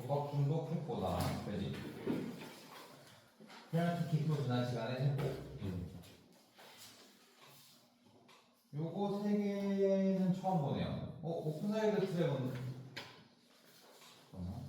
조각중도 풀 거다. 그지? 페널티 킥으로 지난 시간에 했고. 요거 세 개는 처음 보네요. 오픈사이드 트랩은 잠깐만.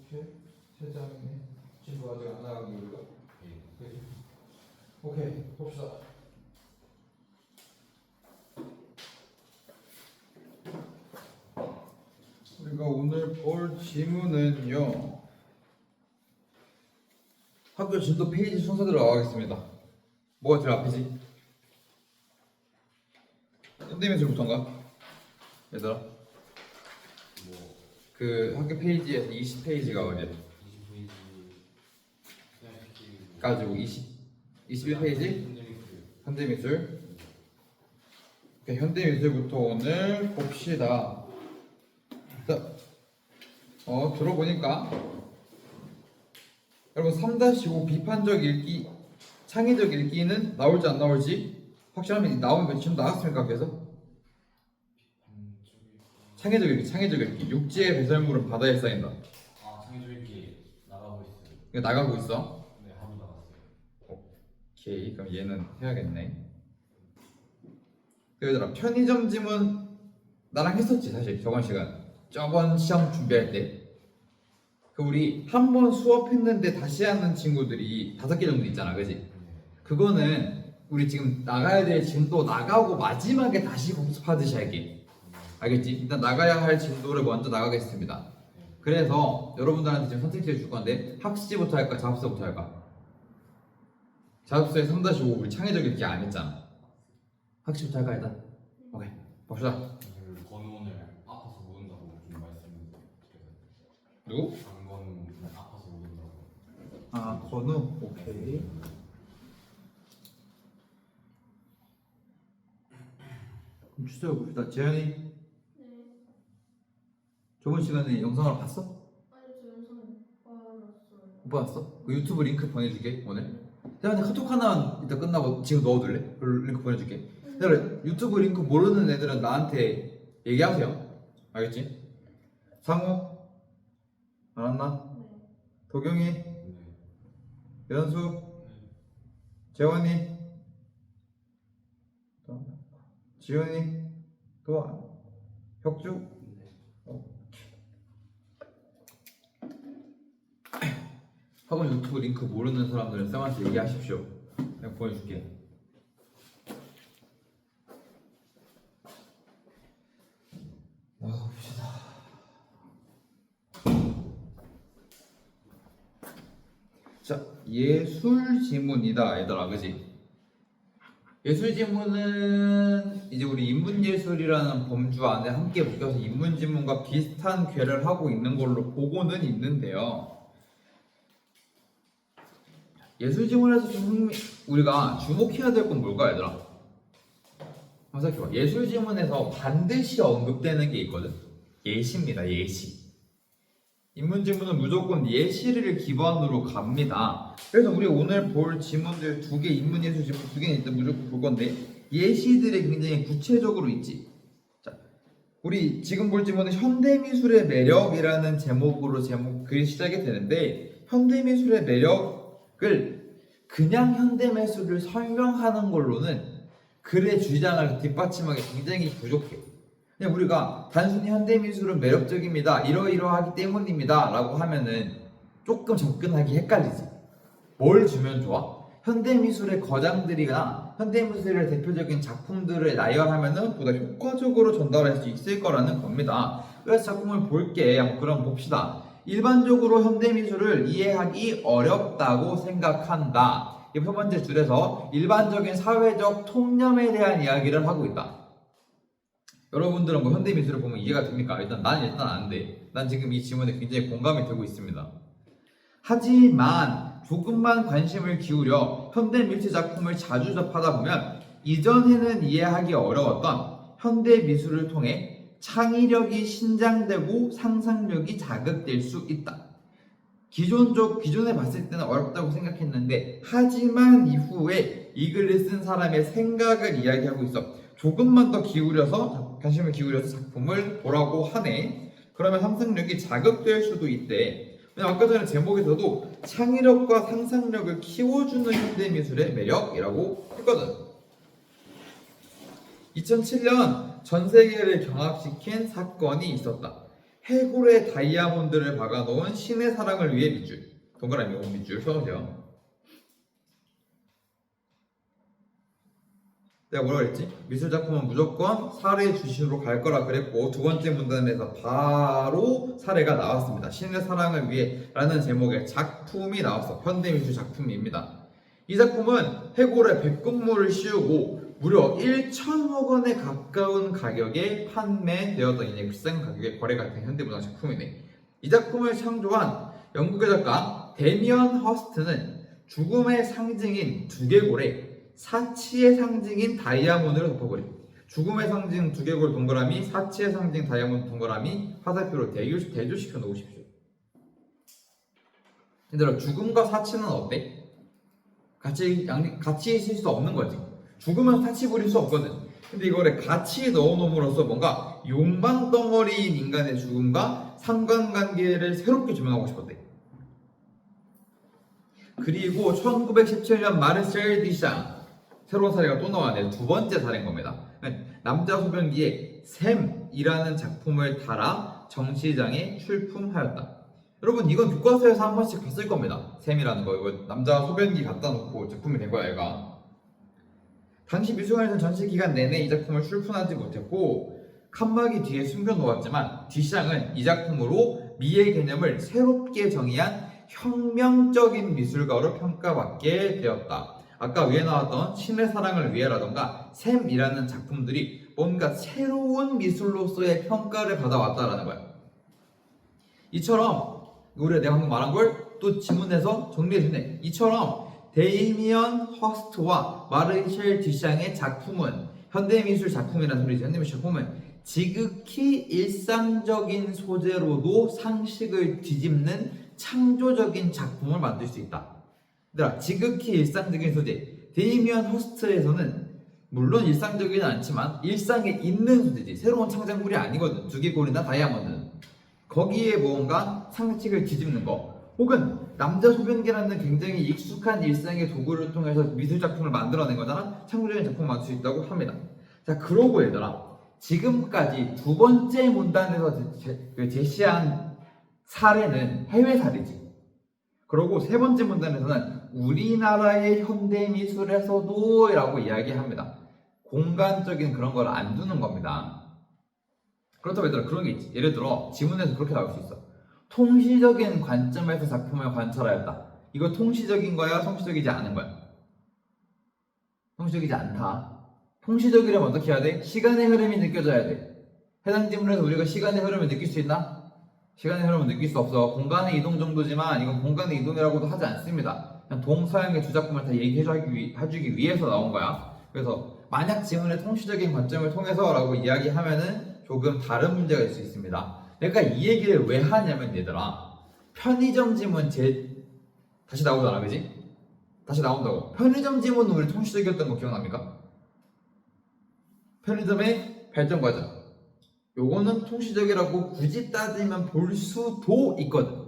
이렇게 세 장이네. 친구 아직 안 나가기 우리가? 그지? 오케이, 봅시다. 우리가 오늘 볼 지문은요. 학교 진도 페이지 순서대로 나가겠습니다. 뭐가 제일 앞이지? 현대미술부터인가? 얘들아. 그 학교 페이지에서 20페이지가 어디야? 20페이지 가지고 21페이지? 현대미술. 오케이, 현대미술부터 오늘 봅시다. 자, 들어보니까 여러분 3-5 비판적 읽기, 창의적 읽기는 나올지 안 나올지 확실하면 나오면 지금 나왔습니까? 그래서 창의적 읽기. 육지의 배설물은 바다에 쌓인다. 창의적 읽기 나가고 있어요. 이거 나가고 있어. 네, 하루 나갔어요. 오케이, 그럼 얘는 해야겠네. 얘들아, 편의점 지문 나랑 했었지 사실 저번 시간. 저번 시험 준비할 때. 그 우리 한 번 수업했는데 다시 하는 친구들이 5개 정도 있잖아, 그지? 그거는 우리 지금 나가야 될 진도 나가고 마지막에 다시 복습하듯이 할게. 알겠지? 일단 나가야 할 진도를 먼저 나가겠습니다. 그래서 여러분들한테 지금 선택지를 줄 건데 학시부터 할까 자습서부터 할까? 자습서에 3-5 우리 창의적 읽기 안 했잖아. 학시부터 할까 일단? 오케이, 봅시다. 건우 오늘 아파서 못 온다고 좀 말씀드렸어요. 누구? 강건우 아파서 못 온다고. 아, 건우? 오케이. 그럼 주제를 봅시다. 재현이, 네. 저번 시간에 영상을 봤어? 아니 저 영상 봤어요. 못 봤어? 그 유튜브 링크 보내줄게 오늘. 내가 카톡 하나 이따 끝나고 지금 넣어둘래? 그 링크 보내줄게. 내가 유튜브 링크 모르는 애들은 나한테 얘기하세요. 알겠지? 상우 알았나? 네. 도경이, 네. 연수, 재원이, 지훈이, 도아, 혁주. 학원 유튜브 링크 모르는 사람들은 쌤한테 얘기하십시오. 내가 보내줄게. 나가봅시다. 자, 예술 지문이다 얘들아, 그지? 예술지문은 이제 우리 인문예술이라는 범주 안에 함께 묶여서 인문지문과 비슷한 궤를 하고 있는 걸로 보고는 있는데요. 예술지문에서 우리가 주목해야 될 건 뭘까 얘들아? 한번 생각해봐. 예술지문에서 반드시 언급되는 게 있거든. 예시입니다. 예시. 인문지문은 무조건 예시를 기반으로 갑니다. 그래서 우리 오늘 볼 지문들 두 개, 인문예술 지문 두 개는 일단 무조건 볼 건데 예시들이 굉장히 구체적으로 있지. 자, 우리 지금 볼 지문은 현대미술의 매력이라는 제목으로 글이 시작이 되는데 현대미술의 매력을 그냥 현대미술을 설명하는 걸로는 글의 주장을 뒷받침하기 굉장히 부족해. 그냥 우리가 단순히 현대미술은 매력적입니다. 이러이러하기 때문입니다. 라고 하면은 조금 접근하기 헷갈리지. 뭘 주면 좋아? 현대미술의 거장들이나 현대미술의 대표적인 작품들을 나열하면은 보다 효과적으로 전달할 수 있을 거라는 겁니다. 그래서 작품을 볼게. 한번 그럼 봅시다. 일반적으로 현대미술을 이해하기 어렵다고 생각한다. 이 첫 번째 줄에서 일반적인 사회적 통념에 대한 이야기를 하고 있다. 여러분들은 뭐 현대미술을 보면 이해가 됩니까? 일단 안 돼. 난 지금 이 지문에 굉장히 공감이 되고 있습니다. 하지만 조금만 관심을 기울여 현대미술 작품을 자주 접하다 보면 이전에는 이해하기 어려웠던 현대미술을 통해 창의력이 신장되고 상상력이 자극될 수 있다. 기존에 봤을 때는 어렵다고 생각했는데 하지만 이후에 이 글을 쓴 사람의 생각을 이야기하고 있어. 조금만 더 관심을 기울여서 작품을 보라고 하네. 그러면 상상력이 자극될 수도 있대. 왜냐면 아까 전에 제목에서도 창의력과 상상력을 키워주는 현대미술의 매력이라고 했거든. 2007년 전 세계를 경악시킨 사건이 있었다. 해골의 다이아몬드를 박아놓은 신의 사랑을 위해 밑줄. 동그라미 5밑줄 써주세요. 내가 뭐라 그랬지? 미술작품은 무조건 사례 주신으로 갈 거라 그랬고 두 번째 문단에서 바로 사례가 나왔습니다. 신의 사랑을 위해 라는 제목의 작품이 나왔어. 현대미술 작품입니다. 이 작품은 해골의 백금물을 씌우고 무려 1천억 원에 가까운 가격에 판매되었던 이제 비싼 가격에 거래가 된 현대문학 작품이네. 이 작품을 창조한 영국의 작가 데미언 허스트는 죽음의 상징인 두개골에 사치의 상징인 다이아몬드를 덮어버려. 죽음의 상징 두개골 동그라미, 사치의 상징 다이아몬드 동그라미 화살표로 대조시켜 놓으십시오. 얘들아, 죽음과 사치는 어때? 같이 있을 수 없는 거지. 죽으면 사치 부릴 수 없거든. 근데 이거를 같이 넣어놓음으로써 뭔가 욕망 덩어리인 인간의 죽음과 상관관계를 새롭게 조명하고 싶었대. 그리고 1917년 마르셀 디샹 새로운 사례가 또 나왔네요. 두 번째 사례인 겁니다. 남자 소변기에 샘이라는 작품을 달아 정시장에 출품하였다. 여러분 이건 교과서에서 한 번씩 봤을 겁니다. 샘이라는 거. 이거 남자 소변기 갖다 놓고 작품이 된 거야 얘가. 당시 미술관에서는 전시 기간 내내 이 작품을 출품하지 못했고 칸막이 뒤에 숨겨놓았지만 디샹은 이 작품으로 미의 개념을 새롭게 정의한 혁명적인 미술가로 평가받게 되었다. 아까 위에 나왔던 신의 사랑을 위해라던가 샘이라는 작품들이 뭔가 새로운 미술로서의 평가를 받아왔다라는 거야. 이처럼 우리가 내가 방금 말한 걸 또 지문에서 정리해주네. 이처럼 데이미언 허스트와 마르셀 디샹의 작품은 현대미술 작품이라는 소리죠. 현대미술 작품은 지극히 일상적인 소재로도 상식을 뒤집는 창조적인 작품을 만들 수 있다. 얘들아, 지극히 일상적인 소재. 데이미언 허스트에서는 물론 일상적이진 않지만 일상에 있는 소재지. 새로운 창작물이 아니거든. 두개골이나 다이아몬드는. 거기에 뭔가 상식을 뒤집는 거, 혹은 남자 소변기라는 굉장히 익숙한 일상의 도구를 통해서 미술 작품을 만들어낸 거잖아. 창조적인 작품을 만들 수 있다고 합니다. 자, 그러고 얘들아, 지금까지 두 번째 문단에서 제시한 사례는 해외 사례지. 그리고 세 번째 문단에서는 우리나라의 현대미술에서도 라고 이야기합니다. 공간적인 그런 걸 안 두는 겁니다. 그렇다고 얘들아, 그런 게 있지. 예를 들어 지문에서 그렇게 나올 수 있어. 통시적인 관점에서 작품을 관찰하였다. 이거 통시적인 거야? 성시적이지 않은 거야? 통시적이지 않다. 통시적이려면 어떻게 해야 돼? 시간의 흐름이 느껴져야 돼. 해당 지문에서 우리가 시간의 흐름을 느낄 수 있나? 시간의 흐름을 느낄 수 없어. 공간의 이동 정도지만 이건 공간의 이동이라고도 하지 않습니다. 그냥 동서양의 두 작품을 다 얘기해주기 위해서 나온 거야. 그래서 만약 지문의 통시적인 관점을 통해서 라고 이야기하면은 조금 다른 문제가 있을 수 있습니다. 내가 이 얘기를 왜 하냐면 얘들아, 편의점 지문 다시 나오잖아, 그지? 다시 나온다고. 편의점 지문은 우리 통시적이었던 거 기억납니까? 편의점의 발전 과정. 요거는 통시적이라고 굳이 따지면 볼 수도 있거든.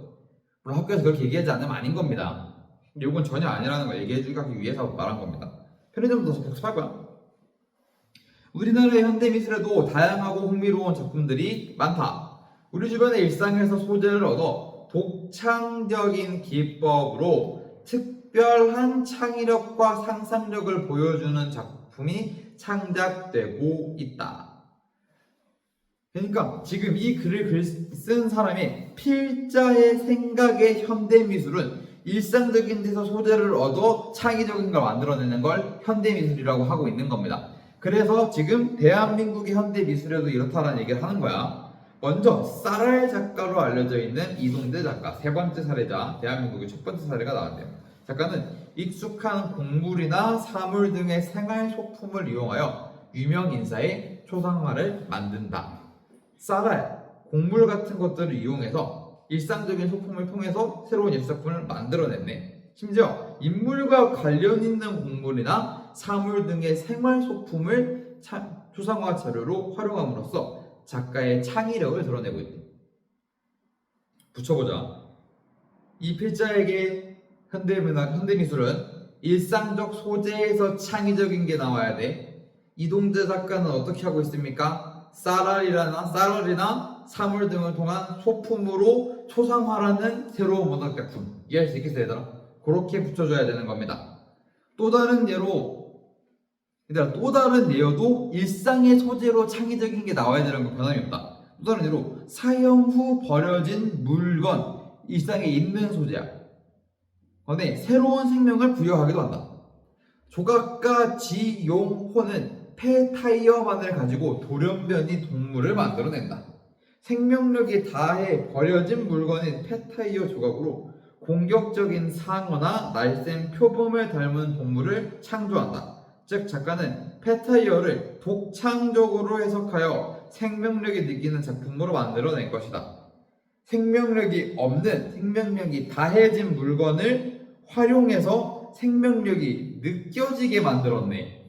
물론 학교에서 그렇게 얘기하지 않으면 아닌 겁니다. 근데 요건 전혀 아니라는 걸 얘기해주기 위해서 말한 겁니다. 편의점도 더 복습할 거야. 우리나라의 현대미술에도 다양하고 흥미로운 작품들이 많다. 우리 주변의 일상에서 소재를 얻어 독창적인 기법으로 특별한 창의력과 상상력을 보여주는 작품이 창작되고 있다. 그러니까 지금 이 글을 쓴 사람의 필자의 생각의 현대미술은 일상적인 데서 소재를 얻어 창의적인 걸 만들어내는 걸 현대미술이라고 하고 있는 겁니다. 그래서 지금 대한민국의 현대미술에도 이렇다라는 얘기를 하는 거야. 먼저 쌀알 작가로 알려져 있는 이동재 작가, 세 번째 사례자, 대한민국의 첫 번째 사례가 나왔대요. 작가는 익숙한 곡물이나 사물 등의 생활 소품을 이용하여 유명 인사의 초상화를 만든다. 쌀알, 곡물 같은 것들을 이용해서 일상적인 소품을 통해서 새로운 예술작품을 만들어냈네. 심지어 인물과 관련 있는 곡물이나 사물 등의 생활 소품을 초상화 자료로 활용함으로써 작가의 창의력을 드러내고 있대. 붙여보자. 이 필자에게 현대미술은 일상적 소재에서 창의적인 게 나와야 돼. 이동재 작가는 어떻게 하고 있습니까? 쌀알이나 사물 등을 통한 소품으로 초상화라는 새로운 문학 작품. 이해할 수 있겠어요, 얘들아? 그렇게 붙여줘야 되는 겁니다. 또 다른 예로도 일상의 소재로 창의적인 게 나와야 되는 거 변함이 없다. 또 다른 예로 사형 후 버려진 물건, 일상에 있는 소재야. 건에 새로운 생명을 부여하기도 한다. 조각가 지용호는 폐 타이어만을 가지고 돌연변이 동물을 만들어낸다. 생명력이 다해 버려진 물건인 폐 타이어 조각으로 공격적인 상어나 날쌘 표범을 닮은 동물을 창조한다. 즉 작가는 폐 타이어를 독창적으로 해석하여 생명력이 느끼는 작품으로 만들어낸 것이다. 생명력이 다해진 물건을 활용해서 생명력이 느껴지게 만들었네.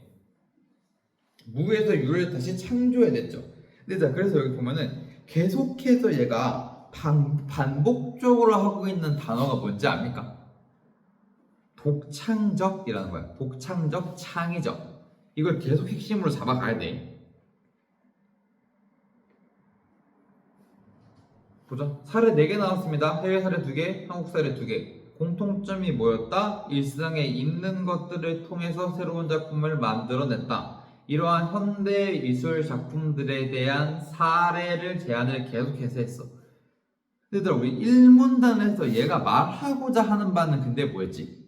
무에서 유를 다시 창조해냈죠. 근데 그래서 여기 보면은 계속해서 얘가 반복적으로 하고 있는 단어가 뭔지 압니까? 독창적이라는 거야. 독창적, 창의적. 이걸 계속 핵심으로 잡아가야 돼. 보자. 사례 4개 나왔습니다. 해외 사례 2개, 한국 사례 2개. 공통점이 뭐였다? 일상에 있는 것들을 통해서 새로운 작품을 만들어냈다. 이러한 현대 미술 작품들에 대한 사례를 제안을 계속해서 했어. 근데 우리 1문단에서 얘가 말하고자 하는 바는 근데 뭐였지?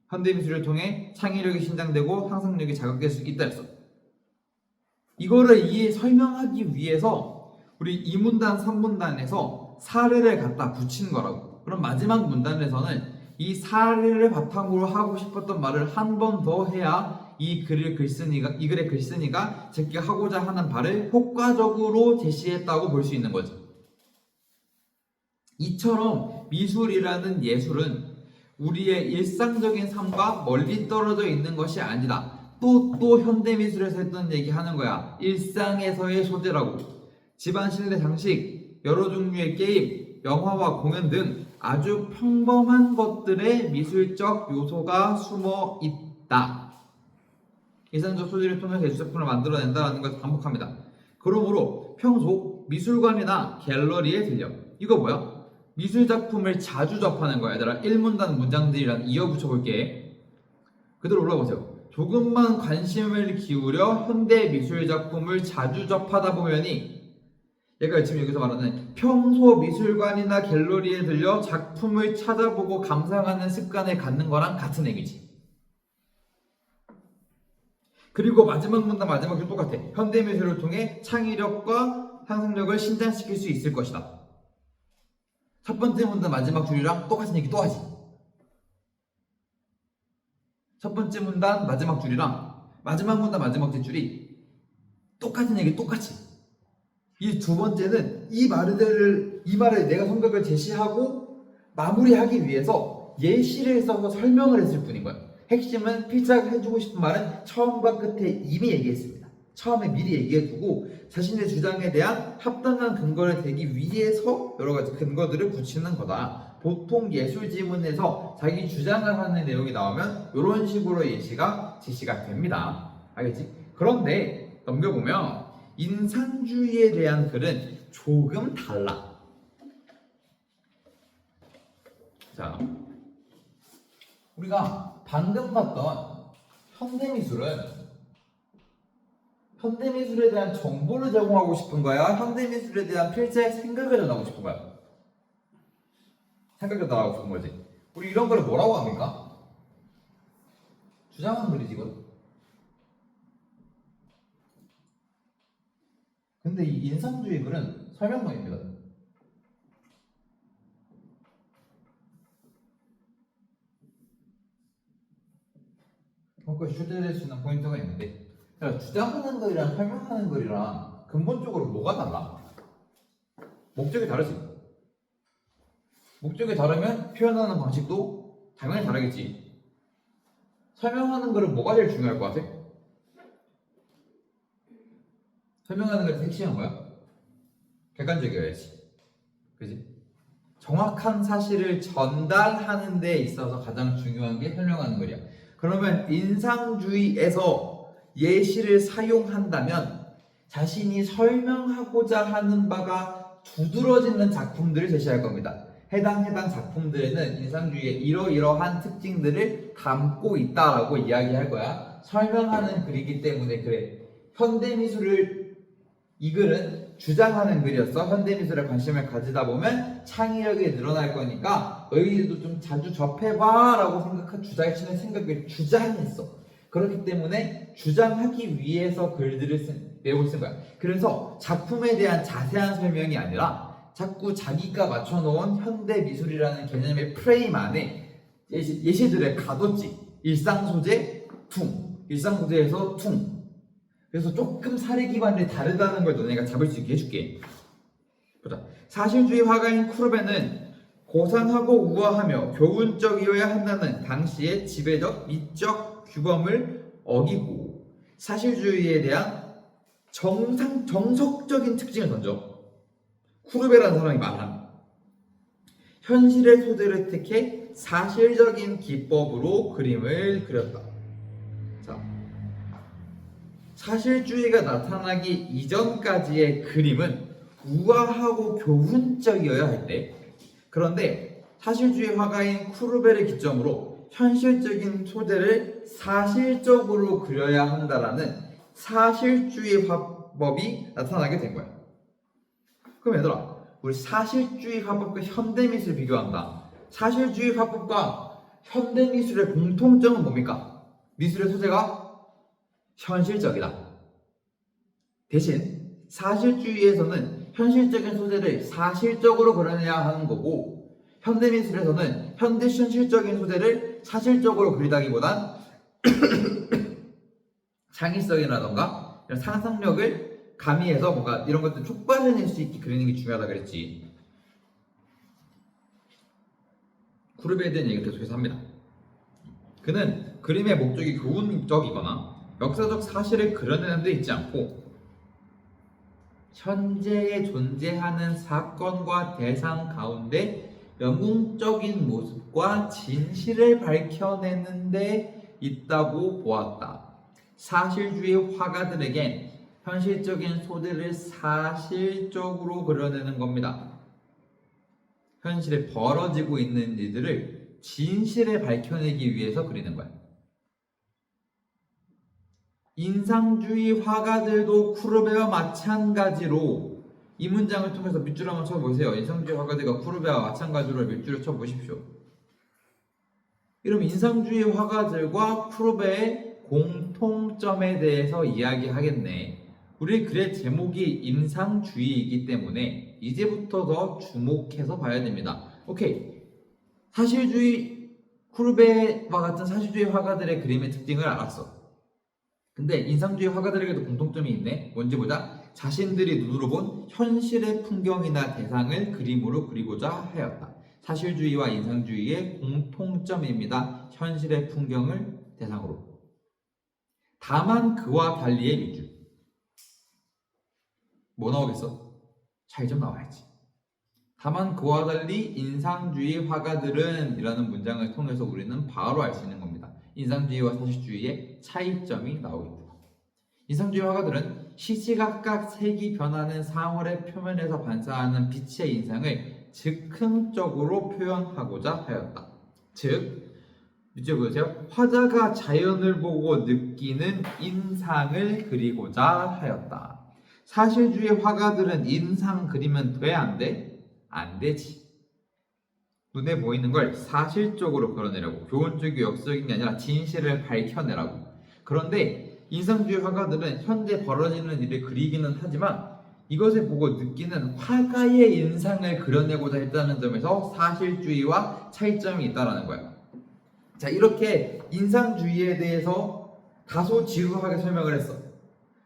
현대 미술을 통해 창의력이 신장되고 상상력이 자극될 수 있다 했어. 이거를 설명하기 위해서 우리 2문단, 3문단에서 사례를 갖다 붙인 거라고. 그럼 마지막 문단에서는 이 사례를 바탕으로 하고 싶었던 말을 한 번 더 해야 이 글의 글쓴이가 제가 하고자 하는 바를 효과적으로 제시했다고 볼 수 있는 거지. 이처럼 미술이라는 예술은 우리의 일상적인 삶과 멀리 떨어져 있는 것이 아니라 또 현대미술에서 했던 얘기 하는 거야. 일상에서의 소재라고. 집안 실내 장식, 여러 종류의 게임, 영화와 공연 등 아주 평범한 것들의 미술적 요소가 숨어 있다. 일상적 소재를 통해서 예술작품을 만들어낸다는 것을 반복합니다. 그러므로 평소 미술관이나 갤러리에 들려. 이거 뭐야? 미술작품을 자주 접하는 거야. 얘들아 1문단 문장들이랑 이어붙여 볼게. 그대로 올라보세요. 조금만 관심을 기울여 현대 미술작품을 자주 접하다 보면이, 얘가 지금 여기서 말하는 평소 미술관이나 갤러리에 들려 작품을 찾아보고 감상하는 습관을 갖는 거랑 같은 얘기지. 그리고 마지막 문단 마지막 줄 똑같아. 현대미술을 통해 창의력과 상상력을 신장시킬 수 있을 것이다. 첫 번째 문단 마지막 줄이랑 똑같은 얘기 또 하지. 첫 번째 문단 마지막 줄이랑 마지막 문단 마지막 줄이 똑같은 얘기 똑같이. 이 두 번째는 이 말을 내가 성격을 제시하고 마무리하기 위해서 예시를 써서 설명을 했을 뿐인 거야. 핵심은 필자가 해주고 싶은 말은 처음과 끝에 이미 얘기했습니다. 처음에 미리 얘기해두고 자신의 주장에 대한 합당한 근거를 대기 위해서 여러 가지 근거들을 붙이는 거다. 보통 예술 지문에서 자기 주장을 하는 내용이 나오면 이런 식으로 예시가 제시가 됩니다. 알겠지? 그런데 넘겨보면 인상주의에 대한 글은 조금 달라. 자, 우리가 방금 봤던 현대미술에 대한 정보를 제공하고 싶은 거야? 현대미술에 대한 필자의 생각을 전하고 싶은 거야? 생각을 전하고 싶은 거지. 우리 이런 거를 뭐라고 합니까? 주장한 글이지 이건. 근데 이 인상주의 글은 설명문입니다. 그것이 출제될 수 있는 포인트가 있는데, 주장하는 글이랑 설명하는 글이랑 근본적으로 뭐가 달라? 목적이 다르지. 목적이 다르면 표현하는 방식도 당연히 다르겠지. 설명하는 글은 뭐가 제일 중요할 것 같아? 설명하는 글의 핵심은 뭐야? 객관적이어야지. 그지? 정확한 사실을 전달하는 데 있어서 가장 중요한 게 설명하는 글이야. 그러면 인상주의에서 예시를 사용한다면 자신이 설명하고자 하는 바가 두드러지는 작품들을 제시할 겁니다. 해당 작품들에는 인상주의의 이러이러한 특징들을 담고 있다라고 이야기할 거야. 설명하는 글이기 때문에 그래. 이 글은 주장하는 글이었어. 현대미술에 관심을 가지다 보면 창의력이 늘어날 거니까 너희들도 좀 자주 접해봐 라고 주장의 생각을 주장했어. 그렇기 때문에 주장하기 위해서 내용을 쓴 거야. 그래서 작품에 대한 자세한 설명이 아니라 자꾸 자기가 맞춰놓은 현대미술이라는 개념의 프레임 안에 예시들을 가뒀지. 일상소재, 일상소재에서 그래서 조금 사례 기반이 다르다는 걸 너네가 잡을 수 있게 해줄게. 보자. 사실주의 화가인 쿠르베는 고상하고 우아하며 교훈적이어야 한다는 당시의 지배적, 미적 규범을 어기고 사실주의에 대한 정석적인 특징을 던져. 쿠르베라는 사람이 말한 현실의 소재를 택해 사실적인 기법으로 그림을 그렸다. 사실주의가 나타나기 이전까지의 그림은 우아하고 교훈적이어야 할 때, 그런데 사실주의 화가인 쿠르베를 기점으로 현실적인 소재를 사실적으로 그려야 한다라는 사실주의 화법이 나타나게 된 거야. 그럼 얘들아, 우리 사실주의 화법과 현대미술 비교한다. 사실주의 화법과 현대미술의 공통점은 뭡니까? 미술의 소재가 현실적이다. 대신 사실주의에서는 현실적인 소재를 사실적으로 그려내야 하는 거고, 현대미술에서는 현실적인 소재를 사실적으로 그리다기보단 창의성이라던가 이런 상상력을 가미해서 뭔가 이런 것들 촉발해낼 수 있게 그리는 게 중요하다 그랬지. 쿠르베에 대한 얘기를 계속해서 합니다. 그는 그림의 목적이 교훈적이거나 역사적 사실을 그려내는 데 있지 않고 현재에 존재하는 사건과 대상 가운데 영웅적인 모습과 진실을 밝혀내는 데 있다고 보았다. 사실주의 화가들에겐 현실적인 소재를 사실적으로 그려내는 겁니다. 현실에 벌어지고 있는 일들을 진실에 밝혀내기 위해서 그리는 거야. 인상주의 화가들도 쿠르베와 마찬가지로 이 문장을 통해서 밑줄 한번 쳐보세요. 인상주의 화가들과 쿠르베와 마찬가지로 밑줄을 쳐보십시오. 이러면 인상주의 화가들과 쿠르베의 공통점에 대해서 이야기하겠네. 우리 글의 제목이 인상주의이기 때문에 이제부터 더 주목해서 봐야 됩니다. 오케이. 사실주의, 쿠르베와 같은 사실주의 화가들의 그림의 특징을 알았어. 근데 인상주의 화가들에게도 공통점이 있네. 뭔지 보자. 자신들이 눈으로 본 현실의 풍경이나 대상을 그림으로 그리고자 하였다. 사실주의와 인상주의의 공통점입니다. 현실의 풍경을 대상으로. 다만 그와 달리의 미주. 뭐 나오겠어? 차이점 나와야지. 다만 그와 달리 인상주의 화가들은 이라는 문장을 통해서 우리는 바로 알 수 있는 겁니다. 인상주의와 사실주의의 차이점이 나오겠다. 인상주의 화가들은 시시각각 색이 변하는 상월의 표면에서 반사하는 빛의 인상을 즉흥적으로 표현하고자 하였다. 즉, 밑줄 보세요. 화자가 자연을 보고 느끼는 인상을 그리고자 하였다. 사실주의 화가들은 인상 그리면 돼? 안 돼? 안 되지. 눈에 보이는 걸 사실적으로 그려내라고. 교훈적이고 역설적인 게 아니라 진실을 밝혀내라고. 그런데 인상주의 화가들은 현재 벌어지는 일을 그리기는 하지만 이것을 보고 느끼는 화가의 인상을 그려내고자 했다는 점에서 사실주의와 차이점이 있다는 거예요. 자, 이렇게 인상주의에 대해서 다소 지루하게 설명을 했어.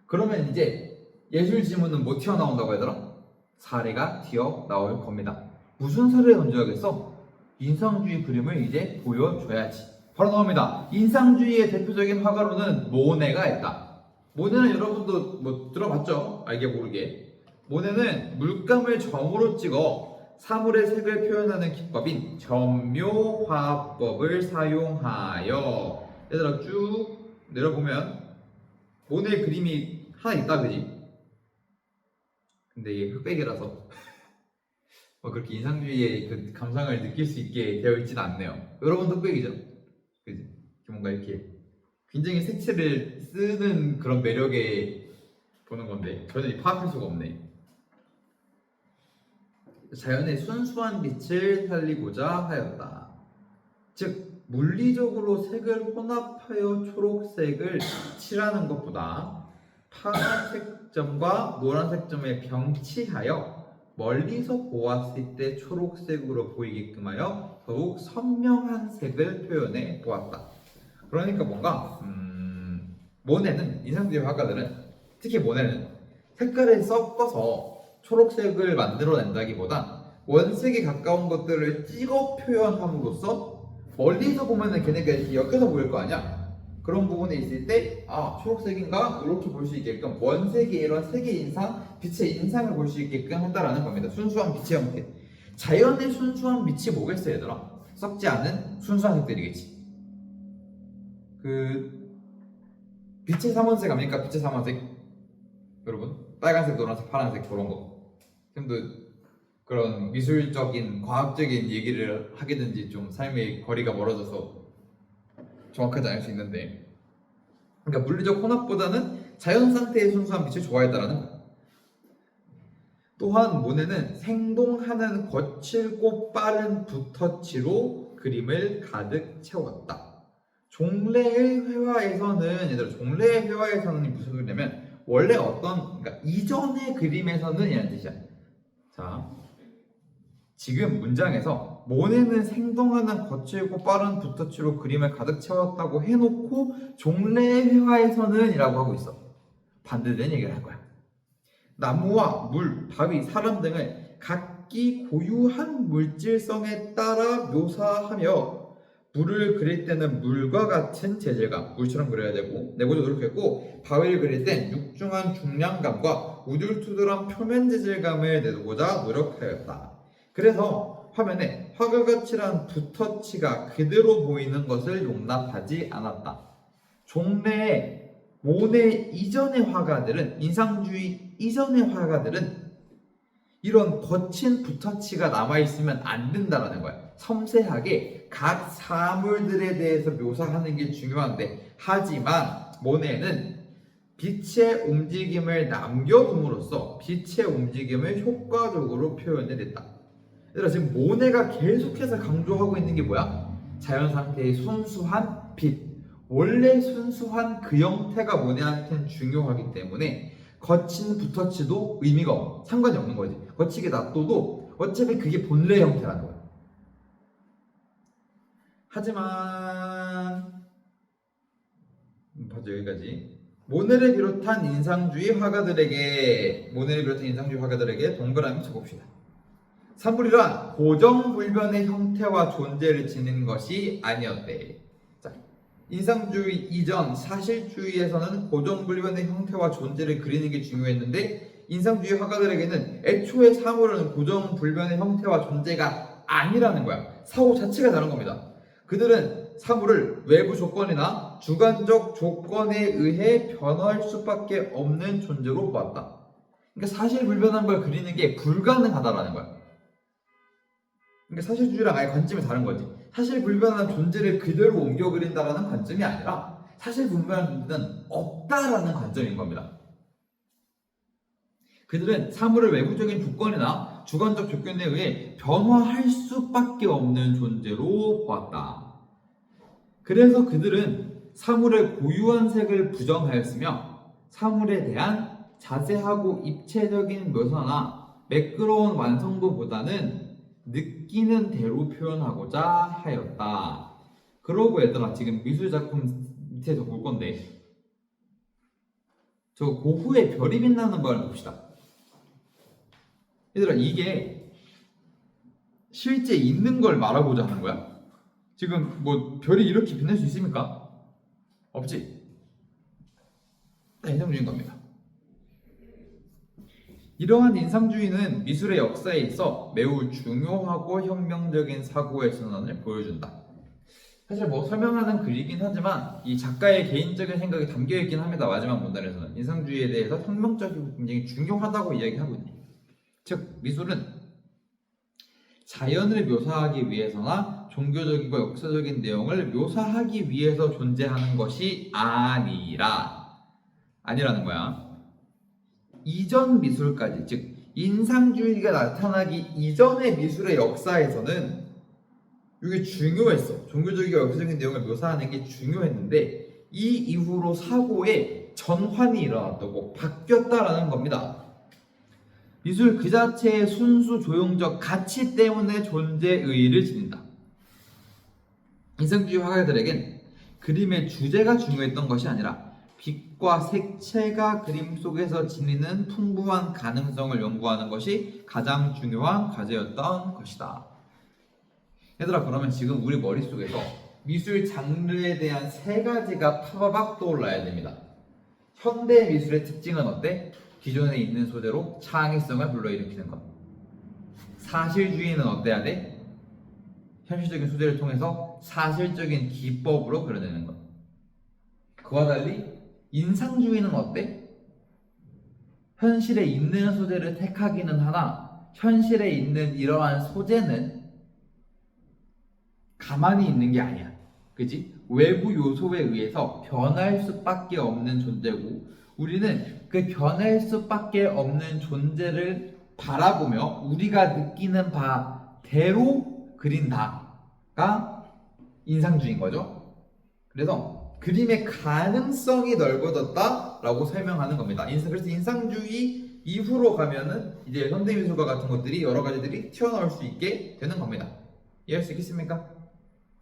그러면 이제 예술 지문은 뭐 튀어나온다고 얘들아? 사례가 튀어나올 겁니다. 무슨 사례를 던져야겠어? 인상주의 그림을 이제 보여줘야지. 바로 나옵니다. 인상주의의 대표적인 화가로는 모네가 있다. 모네는 여러분도 뭐 들어봤죠? 알게 모르게. 모네는 물감을 점으로 찍어 사물의 색을 표현하는 기법인 점묘화법을 사용하여. 얘들아 쭉 내려보면 모네 그림이 하나 있다, 그지? 근데 이게 흑백이라서 뭐 그렇게 인상주의의 그 감상을 느낄 수 있게 되어 있지는 않네요. 여러분도 흑백이죠? 그지? 뭔가 이렇게 굉장히 색채를 쓰는 그런 매력에 보는 건데 전혀 파악할 수가 없네. 자연의 순수한 빛을 살리고자 하였다. 즉 물리적으로 색을 혼합하여 초록색을 칠하는 것보다 파란색 점과 노란색 점에 병치하여 멀리서 보았을 때 초록색으로 보이게끔 하여 더욱 선명한 색을 표현해 보았다. 그러니까 뭔가 모네는, 인상주의 화가들은 특히 모네는 색깔을 섞어서 초록색을 만들어낸다기보다 원색에 가까운 것들을 찍어 표현함으로써 멀리서 보면은 걔네가 이렇게 엮여서 보일 거 아니야? 그런 부분에 있을 때 초록색인가? 이렇게 볼 수 있게끔 원색의 이런 색의 인상, 빛의 인상을 볼 수 있게끔 한다라는 겁니다. 순수한 빛의 형태. 자연의 순수한 빛이 뭐겠어 얘들아? 썩지 않은 순수한 색들이겠지. 그 빛의 삼원색 아닙니까? 빛의 삼원색 여러분? 빨간색, 노란색, 파란색 그런 거. 좀 더 그런 미술적인, 과학적인 얘기를 하게 된지 좀 삶의 거리가 멀어져서 정확하지 않을 수 있는데, 그러니까 물리적 혼합보다는 자연 상태의 순수한 빛을 좋아했다라는 거예요. 또한 모네는 생동하는 거칠고 빠른 붓터치로 그림을 가득 채웠다. 종래의 회화에서는, 얘들아 종래의 회화에서는 무슨 소리냐면 원래 그러니까 이전의 그림에서는 이라는 뜻이야. 자, 지금 문장에서 모네는 생동하는 거칠고 빠른 붓터치로 그림을 가득 채웠다고 해놓고 종래의 회화에서는 이라고 하고 있어. 반대된 얘기를 할 거야. 나무와 물, 바위, 사람 등을 각기 고유한 물질성에 따라 묘사하며 물을 그릴 때는 물과 같은 재질감, 물처럼 그려야 되고 내고도 노력했고, 바위를 그릴 땐 육중한 중량감과 우둘투둘한 표면 재질감을 내고자 노력하였다. 그래서 화면에 화가가 칠한 붓터치가 그대로 보이는 것을 용납하지 않았다. 종래의 모네 이전의 화가들은, 인상주의 이전의 화가들은 이런 거친 붓터치가 남아있으면 안 된다라는 거야. 섬세하게 각 사물들에 대해서 묘사하는 게 중요한데, 하지만 모네는 빛의 움직임을 남겨둠으로써 빛의 움직임을 효과적으로 표현해냈다. 얘들아 지금 모네가 계속해서 강조하고 있는 게 뭐야? 자연 상태의 순수한 빛, 원래 순수한 그 형태가 뭐냐한테는 중요하기 때문에 거친 붓터치도 의미가 상관이 없는 거지. 거치게 놔둬도 어차피 그게 본래 형태라는 거야. 하지만 봐줘 여기까지. 모네를 비롯한 인상주의 화가들에게 동그라미 쳐봅시다. 사물이란 고정불변의 형태와 존재를 지닌 것이 아니었대. 자, 인상주의 이전 사실주의에서는 고정불변의 형태와 존재를 그리는 게 중요했는데 인상주의 화가들에게는 애초에 사물은 고정불변의 형태와 존재가 아니라는 거야. 사고 자체가 다른 겁니다. 그들은 사물을 외부 조건이나 주관적 조건에 의해 변화할 수밖에 없는 존재로 보았다. 그러니까 사실불변한 걸 그리는 게 불가능하다라는 거야. 그러니까 사실주의랑 아예 관점이 다른 거지. 사실불변한 존재를 그대로 옮겨 그린다라는 관점이 아니라 사실불변한 존재는 없다라는 관점인 겁니다. 그들은 사물을 외부적인 조건이나 주관적 조건에 의해 변화할 수밖에 없는 존재로 보았다. 그래서 그들은 사물의 고유한 색을 부정하였으며 사물에 대한 자세하고 입체적인 묘사나 매끄러운 완성도보다는 느끼는 대로 표현하고자 하였다. 그러고 얘들아 지금 미술작품 밑에서 볼 건데 저 고흐의 별이 빛나는 걸 봅시다. 얘들아 이게 실제 있는 걸 말하고자 하는 거야? 지금 뭐 별이 이렇게 빛날 수 있습니까? 없지? 다 인상주의인 겁니다. 이러한 인상주의는 미술의 역사에 있어 매우 중요하고 혁명적인 사고의 전환을 보여준다. 사실 뭐 설명하는 글이긴 하지만 이 작가의 개인적인 생각이 담겨있긴 합니다. 마지막 문단에서는 인상주의에 대해서 혁명적이고 굉장히 중요하다고 이야기하고 있네요. 즉 미술은 자연을 묘사하기 위해서나 종교적이고 역사적인 내용을 묘사하기 위해서 존재하는 것이 아니라는 거야. 이전 미술까지, 즉 인상주의가 나타나기 이전의 미술의 역사에서는 이게 중요했어. 종교적이고 역사적인 내용을 묘사하는 게 중요했는데 이 이후로 사고에 전환이 일어났다고 바뀌었다라는 겁니다. 미술 그 자체의 순수 조형적 가치 때문에 존재 의의를 지닌다. 인상주의 화가들에겐 그림의 주제가 중요했던 것이 아니라 빛과 색채가 그림 속에서 지니는 풍부한 가능성을 연구하는 것이 가장 중요한 과제였던 것이다. 얘들아 그러면 지금 우리 머릿속에서 미술 장르에 대한 세 가지가 파바박 떠올라야 됩니다. 현대 미술의 특징은 어때? 기존에 있는 소재로 창의성을 불러일으키는 것. 사실주의는 어때야 돼? 현실적인 소재를 통해서 사실적인 기법으로 그려내는 것. 그와 달리 인상주의는 어때? 현실에 있는 소재를 택하기는 하나 현실에 있는 이러한 소재는 가만히 있는 게 아니야. 그치? 외부 요소에 의해서 변할 수밖에 없는 존재고 우리는 그 변할 수밖에 없는 존재를 바라보며 우리가 느끼는 바대로 그린다가 인상주의인 거죠. 그래서 그림의 가능성이 넓어졌다라고 설명하는 겁니다. 그래서 인상주의 이후로 가면은 이제 현대미술가 같은 것들이 여러 가지들이 튀어나올 수 있게 되는 겁니다. 이해할 수 있겠습니까?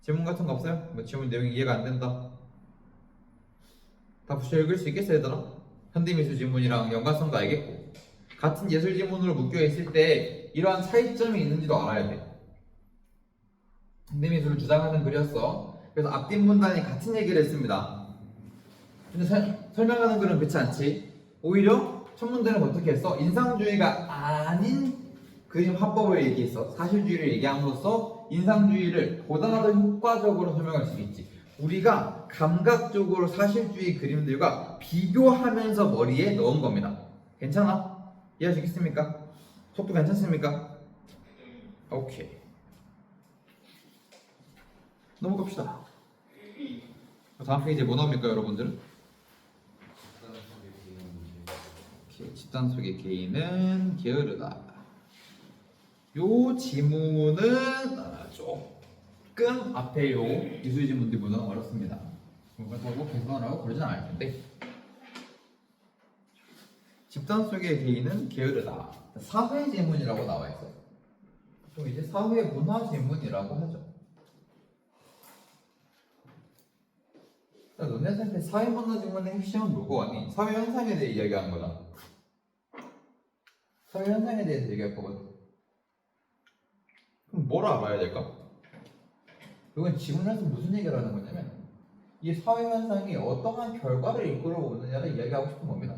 질문 같은 거 없어요? 뭐 질문 내용이 이해가 안 된다. 다 붙여 읽을 수 있겠어요, 얘들아? 현대미술 지문이랑 연관성도 알겠고 같은 예술 지문으로 묶여 있을 때 이러한 차이점이 있는지도 알아야 돼. 현대미술을 주장하는 글이었어. 그래서 앞뒷 문단이 같은 얘기를 했습니다. 근데 설명하는 글은 그렇지 않지. 오히려 첫 문단은 어떻게 했어? 인상주의가 아닌 그림 화법을 얘기했어. 사실주의를 얘기함으로써 인상주의를 보다 더 효과적으로 설명할 수 있지. 우리가 감각적으로 사실주의 그림들과 비교하면서 머리에 넣은 겁니다. 괜찮아? 이해하시겠습니까? 속도 괜찮습니까? 오케이. 넘어갑시다. 다음 페이지에 뭐 나옵니까 여러분들? 집단 속의 개인은 게으르다. 요 지문은 조금 앞에 요 미술 지문들보다는 어렵습니다. 뭐 개선하라고 그러진 않을 텐데. 집단 속의 개인은 게으르다. 사회 지문이라고 나와 있어. 그럼 이제 사회 문화 지문이라고 하죠. 너네한테 사회 문화 지문의 핵심은 뭐고 아니? 사회 현상에 대해 이야기하는 거잖아. 사회 현상에 대해서 얘기할 거거든. 그럼 뭘 알아야 될까? 이건 지문에서 무슨 얘기를 하는 거냐면 이 사회 현상이 어떠한 결과를 이끌어오느냐를 이야기하고 싶은 겁니다.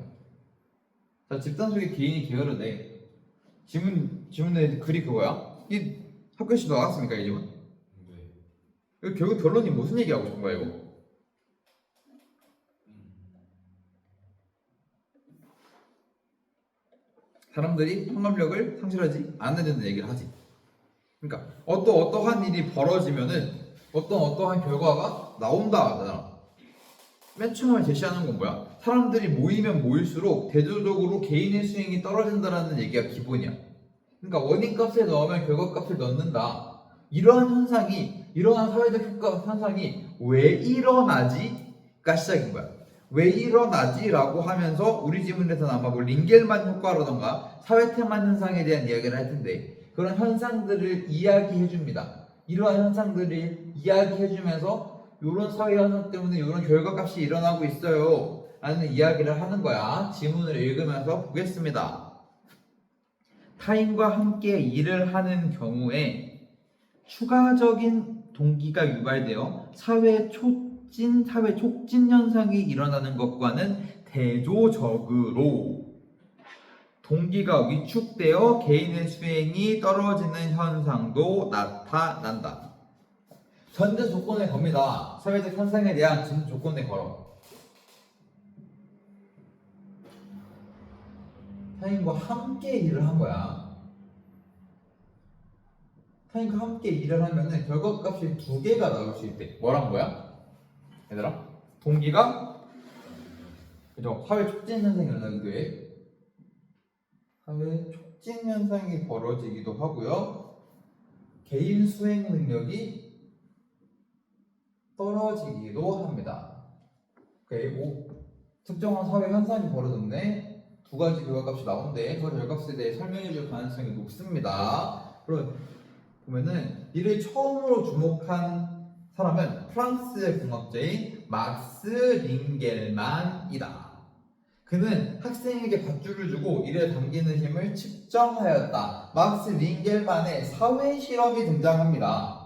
자, 집단 속의 개인이 게으르네. 지문의 글이 그거야? 이 학교에서 나왔습니까, 이 지문? 네. 이거 결국 결론이 무슨 얘기하고 싶은 거야, 이거? 사람들이 통합력을 상실하지 않는다는 얘기를 하지. 그러니까 어떠한 일이 벌어지면은 어떠한 결과가 나온다 하잖아. 맨 처음에 제시하는 건 뭐야? 사람들이 모이면 모일수록 대조적으로 개인의 수행이 떨어진다라는 얘기가 기본이야. 그러니까 원인값을 넣으면 결과값을 넣는다. 이러한 사회적 효과 현상이 왜 일어나지?가 시작인 거야. 왜 일어나지라고 하면서 우리 지문에서는 아마 뭐 링겔만 효과라던가 사회테만 현상에 대한 이야기를 할 텐데 그런 현상들을 이야기해 줍니다. 이러한 현상들을 이야기해 주면서 이런 사회 현상 때문에 이런 결과값이 일어나고 있어요 라는 이야기를 하는 거야. 지문을 읽으면서 보겠습니다. 타인과 함께 일을 하는 경우에 추가적인 동기가 유발되어 사회 촉진 현상이 일어나는 것과는 대조적으로 동기가 위축되어 개인의 수행이 떨어지는 현상도 나타난다. 전제 조건을 겁니다. 사회적 현상에 대한 전제 조건을 걸어. 타인과 함께 일을 한 거야. 타인과 함께 일을 하면은 결과값이 두 개가 나올 수 있대. 뭐란 거야? 얘들아? 동기가 그죠? 사회 촉진 현상이 일어나기도 해. 사회 촉진 현상이 벌어지기도 하고요. 개인 수행 능력이 떨어지기도 합니다. 그리고 특정한 사회 현상이 벌어졌네. 두 가지 결과값이 나온대. 그 결과값에 대해 설명해 줄 가능성이 높습니다. 그럼 보면은 이를 처음으로 주목한 사람은 프랑스의 공학자인 막스 링겔만이다. 그는 학생에게 밧줄을 주고 이를 당기는 힘을 측정하였다. 막스 링겔만의 사회 실험이 등장합니다.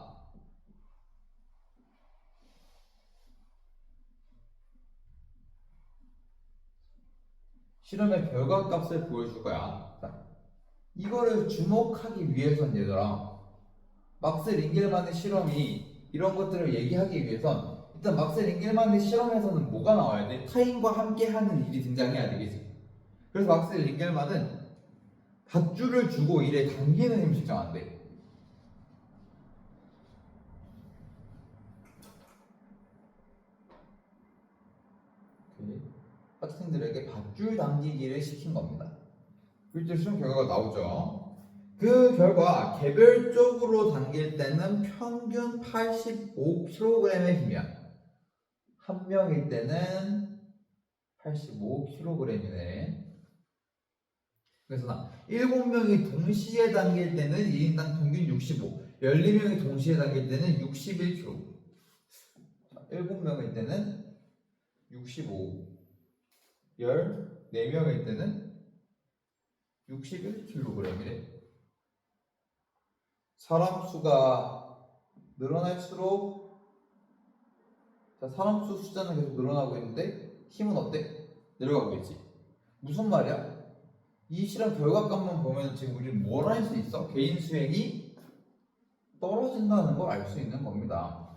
실험의 결과값을 보여줄 거야. 자, 이거를 주목하기 위해선 얘들아, 막스 링겔만의 실험이 이런 것들을 얘기하기 위해선 일단 막스 링겔만의 실험에서는 뭐가 나와야 돼? 타인과 함께하는 일이 등장해야 되겠지. 그래서 막스 링겔만은 밧줄을 주고 일에 당기는 힘을 측정한대. 학생들에게 밧줄 당기기를 시킨 겁니다. 실제 시험 결과가 나오죠. 그 결과 개별적으로 당길 때는 평균 85kg의 힘이야. 한 명일 때는 85kg이네. 그래서 나 7명이 동시에 당길 때는 1인당 평균 65, 14명이 동시에 당길 때는 61kg. 7명일 때는 65, 14명일 때는 61kg이래. 사람 수가 늘어날수록 사람 숫자는 계속 늘어나고 있는데 힘은 어때? 내려가고 있지. 무슨 말이야? 이 실험 결과값만 보면 지금 우리 뭘 알 수 있어? 개인 수행이 떨어진다는 걸 알 수 있는 겁니다.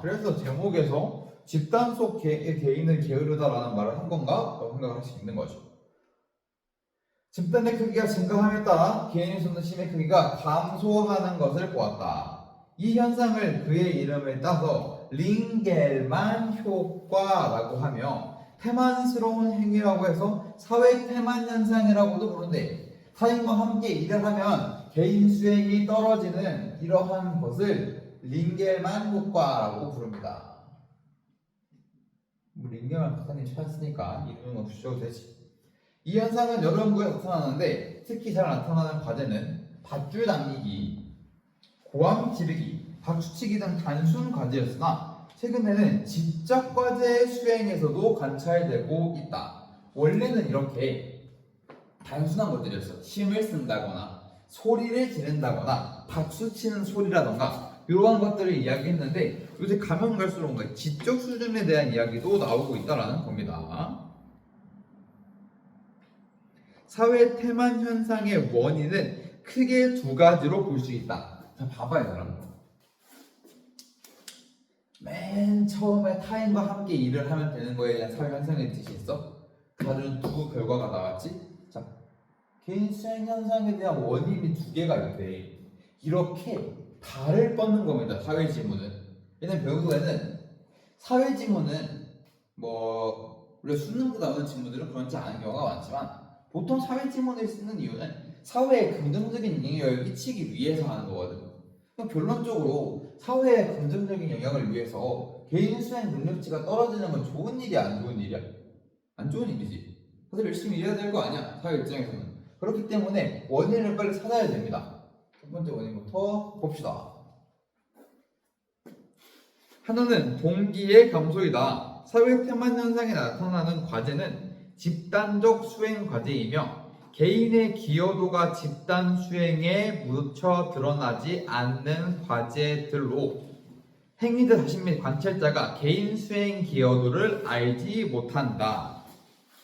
그래서 제목에서 집단 속 개인은 게으르다라는 말을 한 건가? 라고 생각을 할 수 있는 거죠. 집단의 크기가 증가함에 따라 개인이 쏟는 힘의 크기가 감소하는 것을 보았다. 이 현상을 그의 이름을 따서 링겔만 효과라고 하며 태만스러운 행위라고 해서 사회 태만 현상이라고도 부른대. 타인과 함께 일을 하면 개인 수행이 떨어지는 이러한 것을 링겔만 효과라고 부릅니다. 링겔만 박사님 찾았으니까 이름은 붙여도 되지. 이 현상은 여러 연구에 나타나는데 특히 잘 나타나는 과제는 밧줄 당기기, 고함 지르기, 박수치기 등 단순 과제였으나 최근에는 직접 과제 수행에서도 관찰되고 있다. 원래는 이렇게 단순한 것들이었어. 힘을 쓴다거나 소리를 지른다거나 박수치는 소리라던가 이러한 것들을 이야기했는데 요새 가면 갈수록 뭔가 지적 수준에 대한 이야기도 나오고 있다라는 겁니다. 사회 태만 현상의 원인은 크게 두 가지로 볼 수 있다. 자, 봐봐요, 여러분. 맨 처음에 타인과 함께 일을 하면 되는 거에 대한 사회 현상의 뜻이 있어? 다른 두 결과가 나왔지? 자, 개인 수행 현상에 대한 원인이 두 개가 있대. 이렇게 달을 뻗는 겁니다. 사회 지문은. 왜냐면 결국에는 사회 지문은 뭐 우리가 수능도 나오는 지문들은 그렇지 않은 경우가 많지만 보통 사회 지문을 쓰는 이유는 사회에 긍정적인 영향을 끼치기 위해서 하는 거거든. 그러니까 결론적으로 사회에 긍정적인 영향을 위해서 개인 수행 능력치가 떨어지는 건 좋은 일이야, 안 좋은 일이야? 안 좋은 일이지. 그래서 열심히 일해야 될 거 아니야, 사회 입장에서는. 그렇기 때문에 원인을 빨리 찾아야 됩니다. 첫 번째 원인부터 봅시다. 하나는 동기의 감소이다. 사회 태만 현상이 나타나는 과제는 집단적 수행 과제이며 개인의 기여도가 집단 수행에 묻혀 드러나지 않는 과제들로 행위자 자신 및 관찰자가 개인 수행 기여도를 알지 못한다.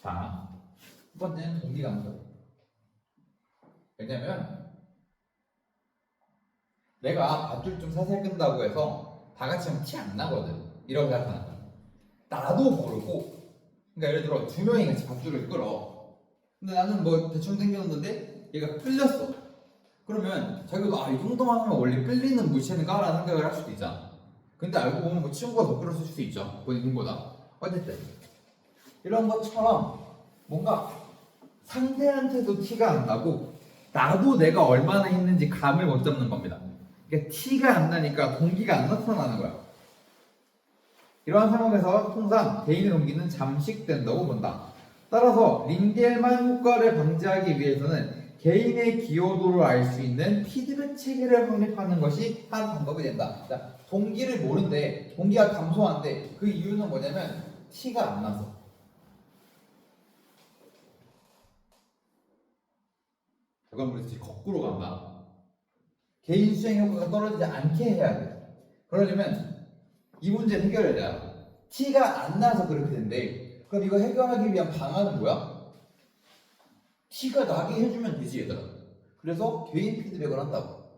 자, 첫 번째는 동기 감소. 왜냐면 내가 밧줄 좀 살살 끈다고 해서 다 같이 하면 티 안 나거든. 이렇게 나타나. 나도 모르고, 그러니까 예를 들어 두 명이 같이 밧줄을 끌어. 근데 나는 뭐 대충 당겼는데 얘가 끌렸어. 그러면 자기도 이 정도만 하면 원래 끌리는 물체인가라는 생각을 할 수도 있잖아. 근데 알고 보면 뭐 친구가 더 끌었을 수도 있죠. 본인보다. 어쨌든 이런 것처럼 뭔가 상대한테도 티가 안 나고 나도 내가 얼마나 했는지 감을 못 잡는 겁니다. 그러니까 티가 안 나니까 동기가 안 나타나는 거야. 이러한 상황에서 통상 개인의 동기는 잠식된다고 본다. 따라서 링겔만 효과를 방지하기 위해서는 개인의 기여도를 알 수 있는 피드백 체계를 확립하는 것이 한 방법이 된다. 자, 동기를 모르는데 동기가 감소한데 그 이유는 뭐냐면 티가 안 나서. 그건 우리 거꾸로 간다. 개인 수행 효과가 떨어지지 않게 해야 돼. 그러려면 이 문제를 해결해야 돼. 티가 안 나서 그렇게 된대. 그럼 이거 해결하기 위한 방안은 뭐야? 티가 나게 해주면 되지, 얘들아. 그래서 개인 피드백을 한다고.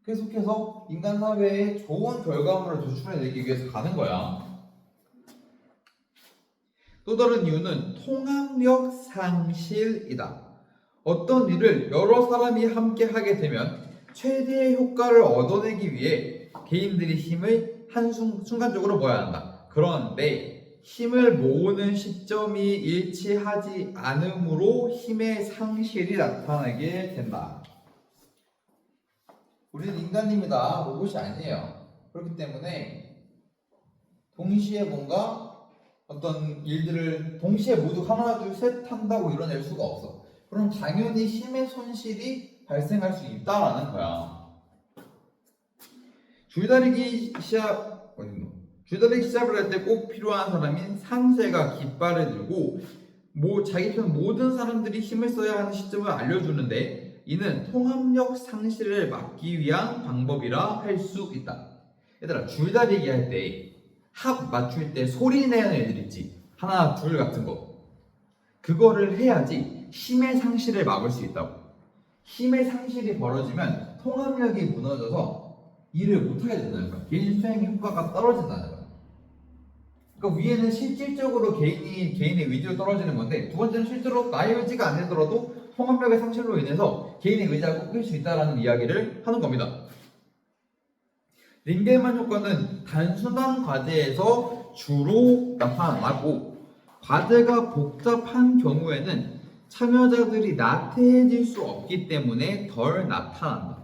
계속해서 인간 사회에 좋은 결과물을 도출해내기 위해서 가는 거야. 또 다른 이유는 통합력 상실이다. 어떤 일을 여러 사람이 함께 하게 되면 최대의 효과를 얻어내기 위해 개인들이 힘을 순간적으로 모아야 한다. 그런데 힘을 모으는 시점이 일치하지 않으므로 힘의 상실이 나타나게 된다. 우리는 인간입니다. 로봇이 아니에요. 그렇기 때문에 동시에 뭔가 어떤 일들을 동시에 모두 하나 둘 셋 한다고 이뤄낼 수가 없어. 그럼 당연히 힘의 손실이 발생할 수 있다라는 거야. 줄다리기 시합 줄다리기 시합을 할 때 꼭 필요한 사람인 상세가 깃발을 들고 자기 편 모든 사람들이 힘을 써야 하는 시점을 알려주는데 이는 통합력 상실을 막기 위한 방법이라 할 수 있다. 얘들아, 줄다리기 할 때 합 맞출 때 소리 내는 애들 있지. 하나 둘 같은 거. 그거를 해야지 힘의 상실을 막을 수 있다고. 힘의 상실이 벌어지면 통합력이 무너져서 일을 못하게 된다는 거야. 개인 수행 효과가 떨어진다는 거야. 그러니까 위에는 실질적으로 개인의 의지로 떨어지는 건데 두 번째는 실제로 나의 의지가 안 되더라도 통합력의 상실로 인해서 개인의 의지가 꺾일 수 있다는 이야기를 하는 겁니다. 링겔만 효과는 단순한 과제에서 주로 나타나고 과제가 복잡한 경우에는 참여자들이 나태해질 수 없기 때문에 덜 나타난다.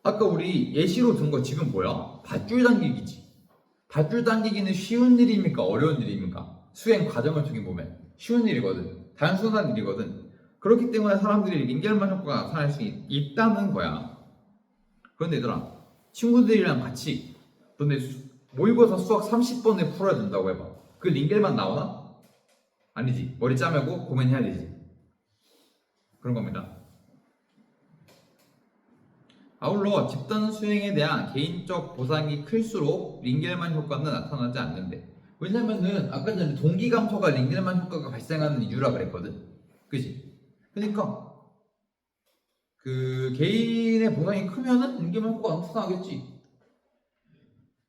아까 우리 예시로 든 거 지금 뭐야? 밧줄 당기기지. 밧줄 당기기는 쉬운 일입니까? 어려운 일입니까? 수행 과정을 통해 보면 쉬운 일이거든. 단순한 일이거든. 그렇기 때문에 사람들이 링겔만 효과가 나타날 수 있다는 거야. 그런데 얘들아, 친구들이랑 같이 너네 모의고사 수학 30번을 풀어야 된다고 해봐. 그 링겔만 나오나? 아니지. 머리 짜매고 고민해야 되지. 그런 겁니다. 아울러 집단 수행에 대한 개인적 보상이 클수록 링겔만 효과는 나타나지 않는데, 왜냐면은 아까 전에 동기 감소가 링겔만 효과가 발생하는 이유라 그랬거든. 그지? 그러니까 그 개인의 보상이 크면은 링겔만 효과가 나타나겠지.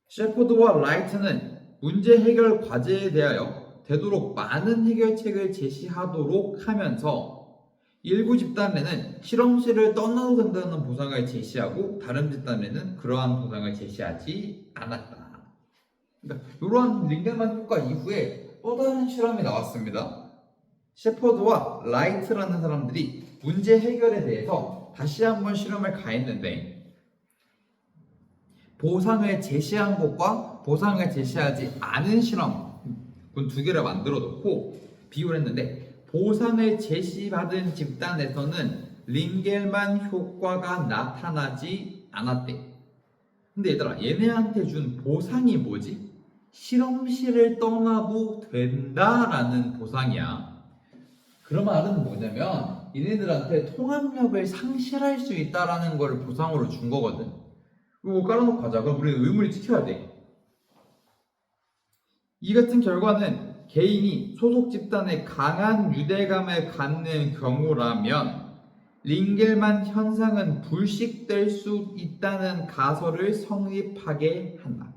셰퍼드와 라이트는 문제 해결 과제에 대하여 되도록 많은 해결책을 제시하도록 하면서 일부 집단에는 실험실을 떠나도 된다는 보상을 제시하고 다른 집단에는 그러한 보상을 제시하지 않았다. 그러니까 이러한 링겔만 효과 이후에 또 다른 실험이 나왔습니다. 셰퍼드와 라이트라는 사람들이 문제 해결에 대해서 다시 한번 실험을 가했는데 보상을 제시한 것과 보상을 제시하지 않은 실험 두 개를 만들어 놓고 비교를 했는데 보상을 제시받은 집단에서는 링겔만 효과가 나타나지 않았대. 근데 얘들아, 얘네한테 준 보상이 뭐지? 실험실을 떠나도 된다라는 보상이야. 그 말은 뭐냐면 얘네들한테 통합력을 상실할 수 있다라는 걸 보상으로 준 거거든. 이거 깔아놓고 가자. 그럼 우리는 의무를 지켜야 돼. 이 같은 결과는 개인이 소속 집단에 강한 유대감을 갖는 경우라면 링겔만 현상은 불식될 수 있다는 가설을 성립하게 한다.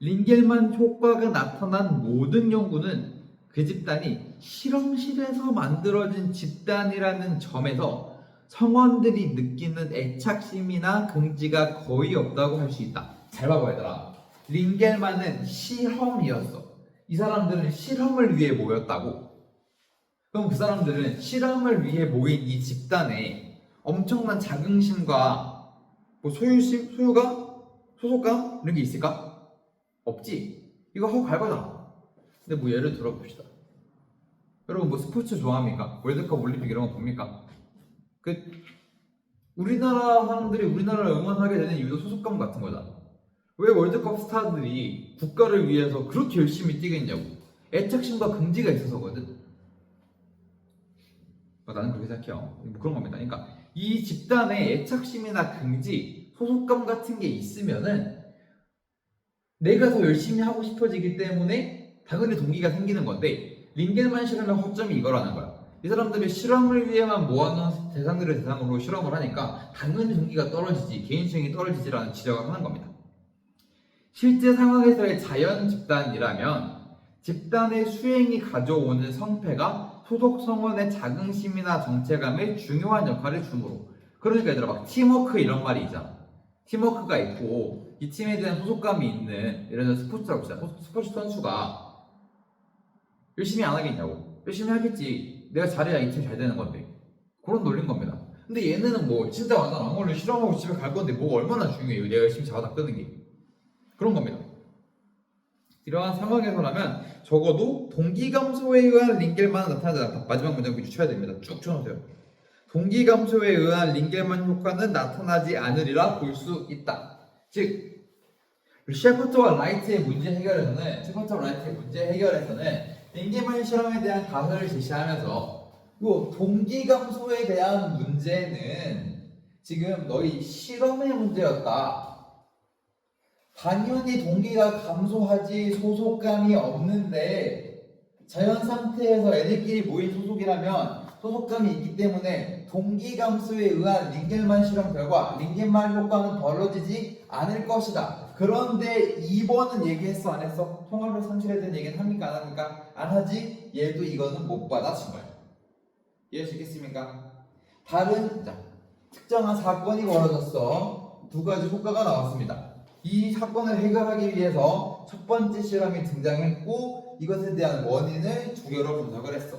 링겔만 효과가 나타난 모든 연구는 그 집단이 실험실에서 만들어진 집단이라는 점에서 성원들이 느끼는 애착심이나 긍지가 거의 없다고 할 수 있다. 잘 봐봐 얘들아. 링겔만은 실험이었어. 이 사람들은 실험을 위해 모였다고. 그럼 그 사람들은 실험을 위해 모인 이 집단에 엄청난 자긍심과 뭐 소유심, 소유감, 소속감 이런 게 있을까? 없지. 이거 하고 갈 거잖아. 근데 뭐 예를 들어 봅시다. 여러분 뭐 스포츠 좋아합니까? 월드컵, 올림픽 이런 거 봅니까? 그 우리나라 사람들이 우리나라를 응원하게 되는 이유도 소속감 같은 거잖아. 왜 월드컵 스타들이 국가를 위해서 그렇게 열심히 뛰겠냐고. 애착심과 긍지가 있어서거든. 나는 그렇게 생각해요. 뭐 그런 겁니다. 그러니까 이 집단의 애착심이나 긍지, 소속감 같은 게 있으면은 내가 더 열심히 하고 싶어지기 때문에 당연히 동기가 생기는 건데 링겔만 실험의 허점이 이거라는 거야. 이 사람들이 실험을 위해만 모아놓은 대상들을 대상으로 실험을 하니까 당연히 동기가 떨어지지, 개인성이 떨어지지라는 지적을 하는 겁니다. 실제 상황에서의 자연 집단이라면 집단의 수행이 가져오는 성패가 소속 성원의 자긍심이나 정체감에 중요한 역할을 주므로. 그러니까 얘들아 막 팀워크 이런 말이 있잖아. 팀워크가 있고 이 팀에 대한 소속감이 있는 예를 들어 스포츠라고 치자. 스포츠 선수가 열심히 안 하겠냐고. 열심히 하겠지. 내가 잘해야 이 팀 잘 되는 건데. 그런 논리인 겁니다. 근데 얘네는 뭐 진짜 완전 안 걸려 실험하고 집에 갈 건데 뭐가 얼마나 중요해요. 내가 열심히 잡아다 끄는 게. 그런 겁니다. 이러한 상황에서라면 적어도 동기 감소에 의한 링겔만은 나타나지 않다. 마지막 문장 유추해야 됩니다. 쭉 쳐놓으세요. 동기 감소에 의한 링겔만 효과는 나타나지 않으리라 볼 수 있다. 즉 셰퍼트와 라이트의 문제 해결에서는 링겔만 실험에 대한 가설을 제시하면서 이 동기 감소에 대한 문제는 지금 너희 실험의 문제였다. 당연히 동기가 감소하지 소속감이 없는데 자연 상태에서 애들끼리 모인 소속이라면 소속감이 있기 때문에 동기 감소에 의한 링겔만 실험 결과 링겔만 효과는 벌어지지 않을 것이다. 그런데 2번은 얘기했어 안 했어? 통합을 상실에 대한 얘기는 합니까 안 합니까? 안 하지? 얘도 이거는 못 받아준 거야. 이해하시겠습니까? 다른 특정한 사건이 벌어졌어. 두 가지 효과가 나왔습니다. 이 사건을 해결하기 위해서 첫 번째 실험이 등장했고 이것에 대한 원인을 두 개로 분석을 했어.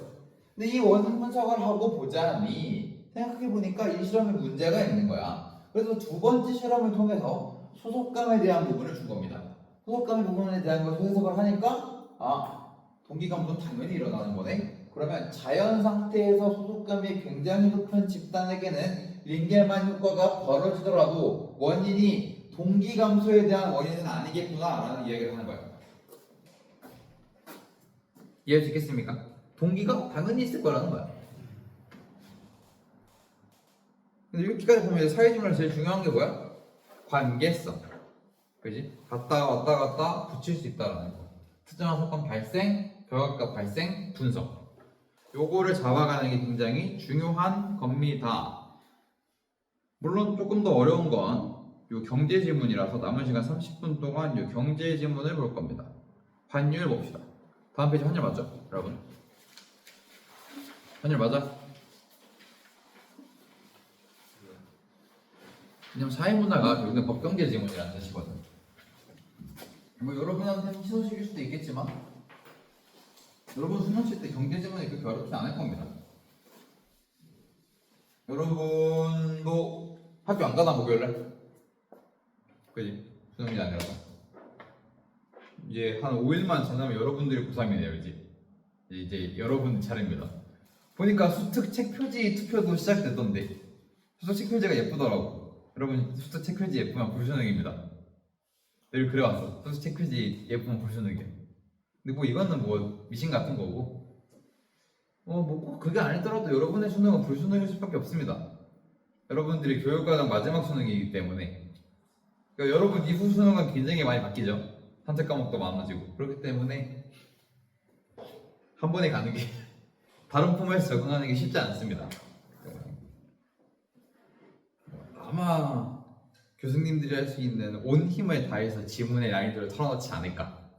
근데 이 원인 분석을 하고 보자니 생각해보니까 이 실험에 문제가 있는 거야. 그래서 두 번째 실험을 통해서 소속감에 대한 부분을 준 겁니다. 소속감 부분에 대한 것을 해석을 하니까 동기감도 당연히 일어나는 거네. 그러면 자연 상태에서 소속감이 굉장히 높은 집단에게는 링겔만 효과가 벌어지더라도 원인이 동기 감소에 대한 원인은 아니겠구나라는 이야기를 하는 거예요. 이해할 수 있겠습니까? 동기가 당연히 있을 거라는 거야. 근데 이렇게까지 보면 사회생활 제일 중요한 게 뭐야? 관계성. 그지? 갔다 왔다 붙일 수 있다라는 거. 특정한 사건 발생, 결과값 발생, 분석. 요거를 잡아가는 게 굉장히 중요한 겁니다. 물론 조금 더 어려운 건 요 경제 지문이라서 남은 시간 30분 동안 요 경제 지문을 볼 겁니다. 환율 봅시다. 다음 페이지 환율 맞죠? 여러분? 환율 맞아? 왜냐면 사회문화가 결국엔 법경제 지문이라는 뜻이거든. 뭐 여러분한테는 희소식일 수도 있겠지만 여러분 수능 칠 때 경제 지문이 그렇게 어렵지 않을 겁니다. 여러분도 학교 안 가나 목요일날? 그지? 수능이 아니라서 이제 한 5일만 지나면 여러분들이 고3이네요. 이제 여러분 차례입니다. 보니까 수특 책표지 투표도 시작됐던데 수특 책표지가 예쁘더라고. 여러분 수특 책표지 예쁘면 불수능입니다. 늘 그래왔어. 수특 책표지 예쁘면 불수능이야. 근데 뭐 이거는 뭐 미신 같은 거고 뭐 꼭 그게 아니더라도 여러분의 수능은 불수능일 수밖에 없습니다. 여러분들이 교육과정 마지막 수능이기 때문에 그러니까 여러분 이후 수능은 굉장히 많이 바뀌죠. 선택 과목도 많아지고 그렇기 때문에 한 번에 가는 게 다른 포맷에 적응하는 게 쉽지 않습니다. 아마 교수님들이 할 수 있는 온 힘을 다해서 지문의 라인들을 털어놓지 않을까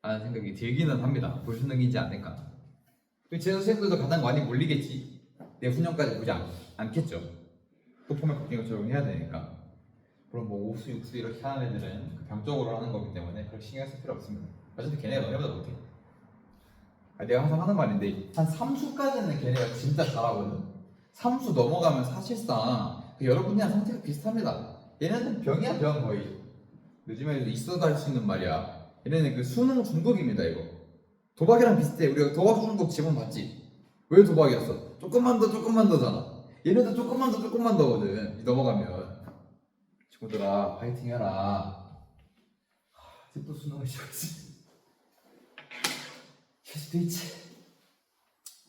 라는 생각이 들기는 합니다. 불수능이지 않을까. 제 선생님들도 가장 많이 몰리겠지. 내후년까지 보지 않겠죠. 또 포맷 바뀐 거 적용해야 되니까. 그럼 뭐 5수, 6수 이렇게 하는 애들은 그 병적으로 하는 거기 때문에 그렇게 신경 쓸 필요 없습니다. 어차피 걔네가 너네보다 못해. 내가 항상 하는 말인데 한 3수까지는 걔네가 진짜 잘하거든. 3수 넘어가면 사실상 여러분이랑 상태가 비슷합니다. 얘네는 병이야 병 거의. 요즘에 있어도 할 수 있는 말이야. 얘네는 그 수능 중독입니다 이거. 도박이랑 비슷해. 우리가 도박 중독 지문 봤지? 왜 도박이었어? 조금만 더잖아. 얘네도 조금만 더거든. 넘어가면. 친구들아 파이팅 해라. 아직도 수능을 쉬었지. 쉴 수도 있지.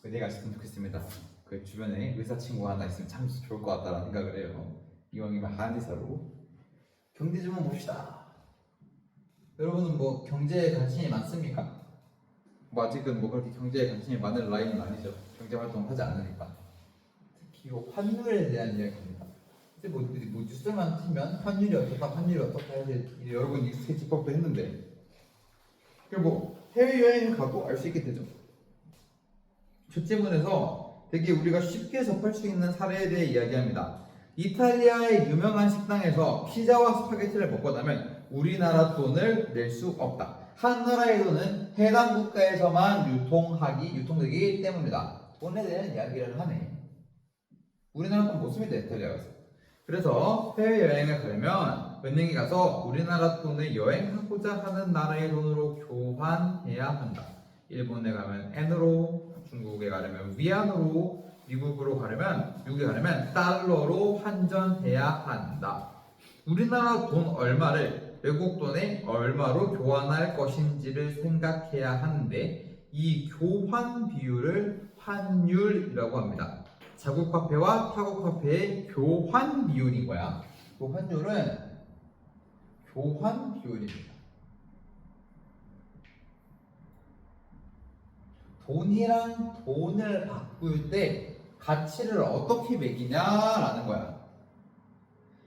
내가 있으면 좋겠습니다. 그 주변에 의사 친구가 하나 있으면 참 좋을 것 같다라는 생각을 해요. 이왕이면 한의사로. 경제 좀 봅시다. 여러분은 뭐 경제에 관심이 많습니까? 뭐 아직은 뭐 그렇게 경제에 관심이 많은 라인은 아니죠. 경제 활동을 하지 않으니까. 특히 환율에 대한 이야기입니다. 뭐 뉴스만 틀면 환율이 어떻다 해서 여러분 이 스케치법도 했는데 그리고 뭐 해외여행을 가도 알 수 있게 되죠. 첫째문에서 되게 우리가 쉽게 접할 수 있는 사례에 대해 이야기합니다. 이탈리아의 유명한 식당에서 피자와 스파게티를 먹고 나면 우리나라 돈을 낼 수 없다. 한 나라의 돈은 해당 국가에서만 유통되기 때문이다. 돈에 대한 이야기를 하네. 우리나라 돈 못 씁니다. 이탈리아에서. 그래서 해외여행을 가려면 은행에 가서 우리나라 돈을 여행하고자 하는 나라의 돈으로 교환해야 한다. 일본에 가면 엔으로, 중국에 가려면 위안으로, 미국에 가려면 달러로 환전해야 한다. 우리나라 돈 얼마를 외국 돈에 얼마로 교환할 것인지를 생각해야 하는데 이 교환 비율을 환율이라고 합니다. 자국 화폐와 타국 화폐의 교환 비율인 거야. 그 환율은 교환 비율입니다. 돈이랑 돈을 바꿀 때 가치를 어떻게 매기냐라는 거야.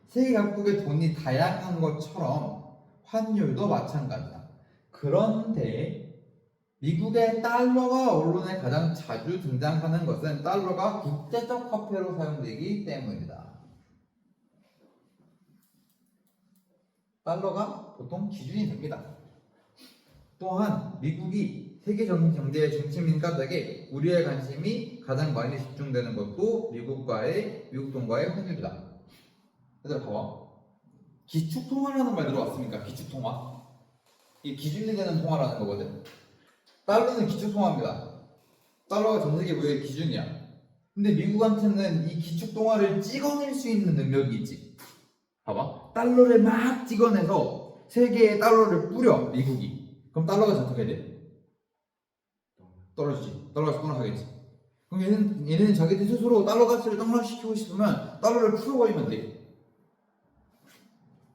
세계 각국의 돈이 다양한 것처럼 환율도 마찬가지다. 그런데 미국의 달러가 언론에 가장 자주 등장하는 것은 달러가 국제적 화폐로 사용되기 때문이다. 달러가 보통 기준이 됩니다. 또한 미국이 세계 경제의 중심인 까닭에 우리의 관심이 가장 많이 집중되는 것도 미국 돈과의 환율이다. 얘들아 봐봐. 기축통화라는 말 들어봤습니까? 기축통화. 이게 기준이 되는 통화라는 거거든. 달러는 기축통화입니다. 달러가 전 세계 무역의 기준이야. 근데 미국한테는 이 기축통화를 찍어낼 수 있는 능력이 있지. 봐봐. 달러를 막 찍어내서 세계에 달러를 뿌려 미국이. 그럼 달러가 어떻게 돼? 떨어지지. 달러가 폭락하겠지. 그럼 얘는 자기들 스스로 달러 가치를 떡락시키고 싶으면 달러를 풀어버리면 돼.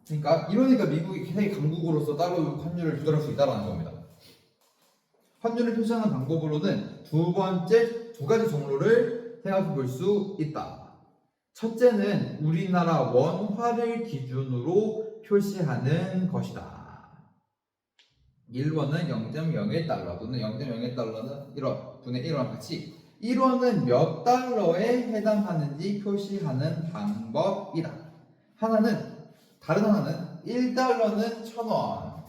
그러니까 이러니까 미국이 세계 강국으로서 달러 환율을 조절할 수 있다는 겁니다. 환율을 표시하는 방법으로는 두 가지 종류를 생각해 볼 수 있다. 첫째는 우리나라 원화를 기준으로 표시하는 것이다. 1원은 0.01달러 또는 0.01달러는 1원, 분의 1원 같이 1원은 몇 달러에 해당하는지 표시하는 방법이다. 다른 하나는 1달러는 1,000원.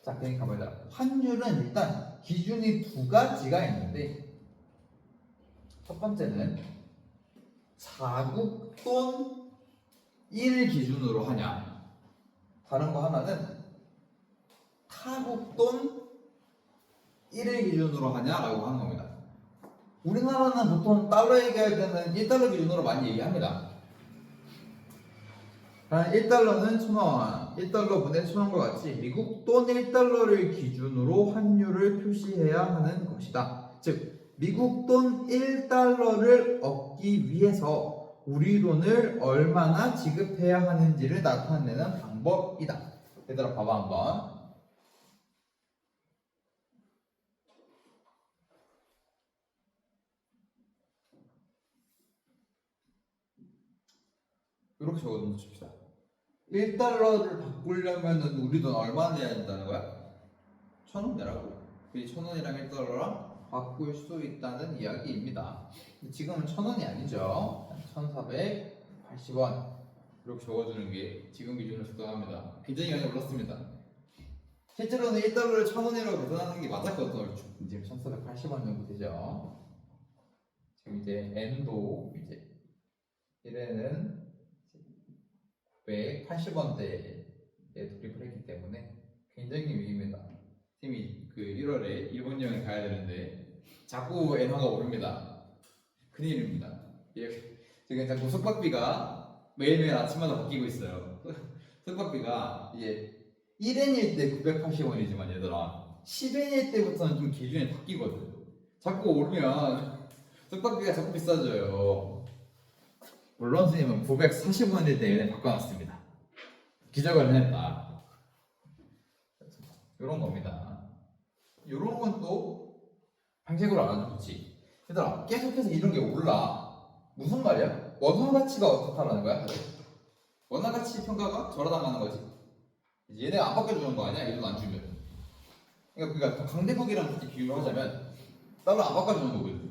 자, 그러니까 가보자. 환율은 일단 기준이 두 가지가 있는데 첫 번째는 자국 돈 1 기준으로 하냐, 다른 거 하나는 타국 돈 1을 기준으로 하냐라고 하는 겁니다. 우리나라는 보통 달러 얘기할 때는 1달러 기준으로 많이 얘기합니다. 1달러는 1,000원, 1달러 분의 1,000원과 같이 미국 돈 1달러를 기준으로 환율을 표시해야 하는 것이다. 즉, 미국 돈 1달러를 얻기 위해서 우리 돈을 얼마나 지급해야 하는지를 나타내는 방법이다. 얘들아 봐봐 한번. 이렇게 적어놓읍시다. 1달러를 바꾸려면 우리 돈 얼마 내야 된다는 거야? 1,000원 내라고. 1,000원이랑 1달러랑 바꿀 수 있다는 이야기입니다. 지금은 1,000원이 아니죠. 1,480원. 이렇게 적어주는 게 지금 기준으로 적당합니다. 굉장히 많이 올랐습니다. 실제로는 1달러를 1,000원이라고 계산하는 게 맞았거든요. 지금 1,480원 정도 되죠. 지금 이제 N도 이제 1에는 980원대에 돌입을 했기 때문에 굉장히 위기입니다. 팀이 그 1월에 일본 여행 가야 되는데 자꾸 엔화가 오릅니다. 큰일입니다. 지금 자꾸 숙박비가 매일매일 아침마다 바뀌고 있어요. 숙박비가 이제 1엔일 때 980원이지만 얘들아 10엔일 때부터는 좀 기준이 바뀌거든. 자꾸 오르면 숙박비가 자꾸 비싸져요. 물론 선생님은 940원일 때 얘네 바꿔놨습니다. 기적을 해냈다. 이런 겁니다. 이런 건 또 방식으로 알아도 좋지. 얘들아 계속해서 이런 게 올라. 무슨 말이야? 원화 가치가 어떻다라는 거야? 원화 가치 평가가 절하당하는 거지. 얘네가 안 바꿔주는 거 아니야? 이 돈 안 주면. 그러니까 강대국이랑 같이 비교를 하자면 달러 안 바꿔주는 거거든.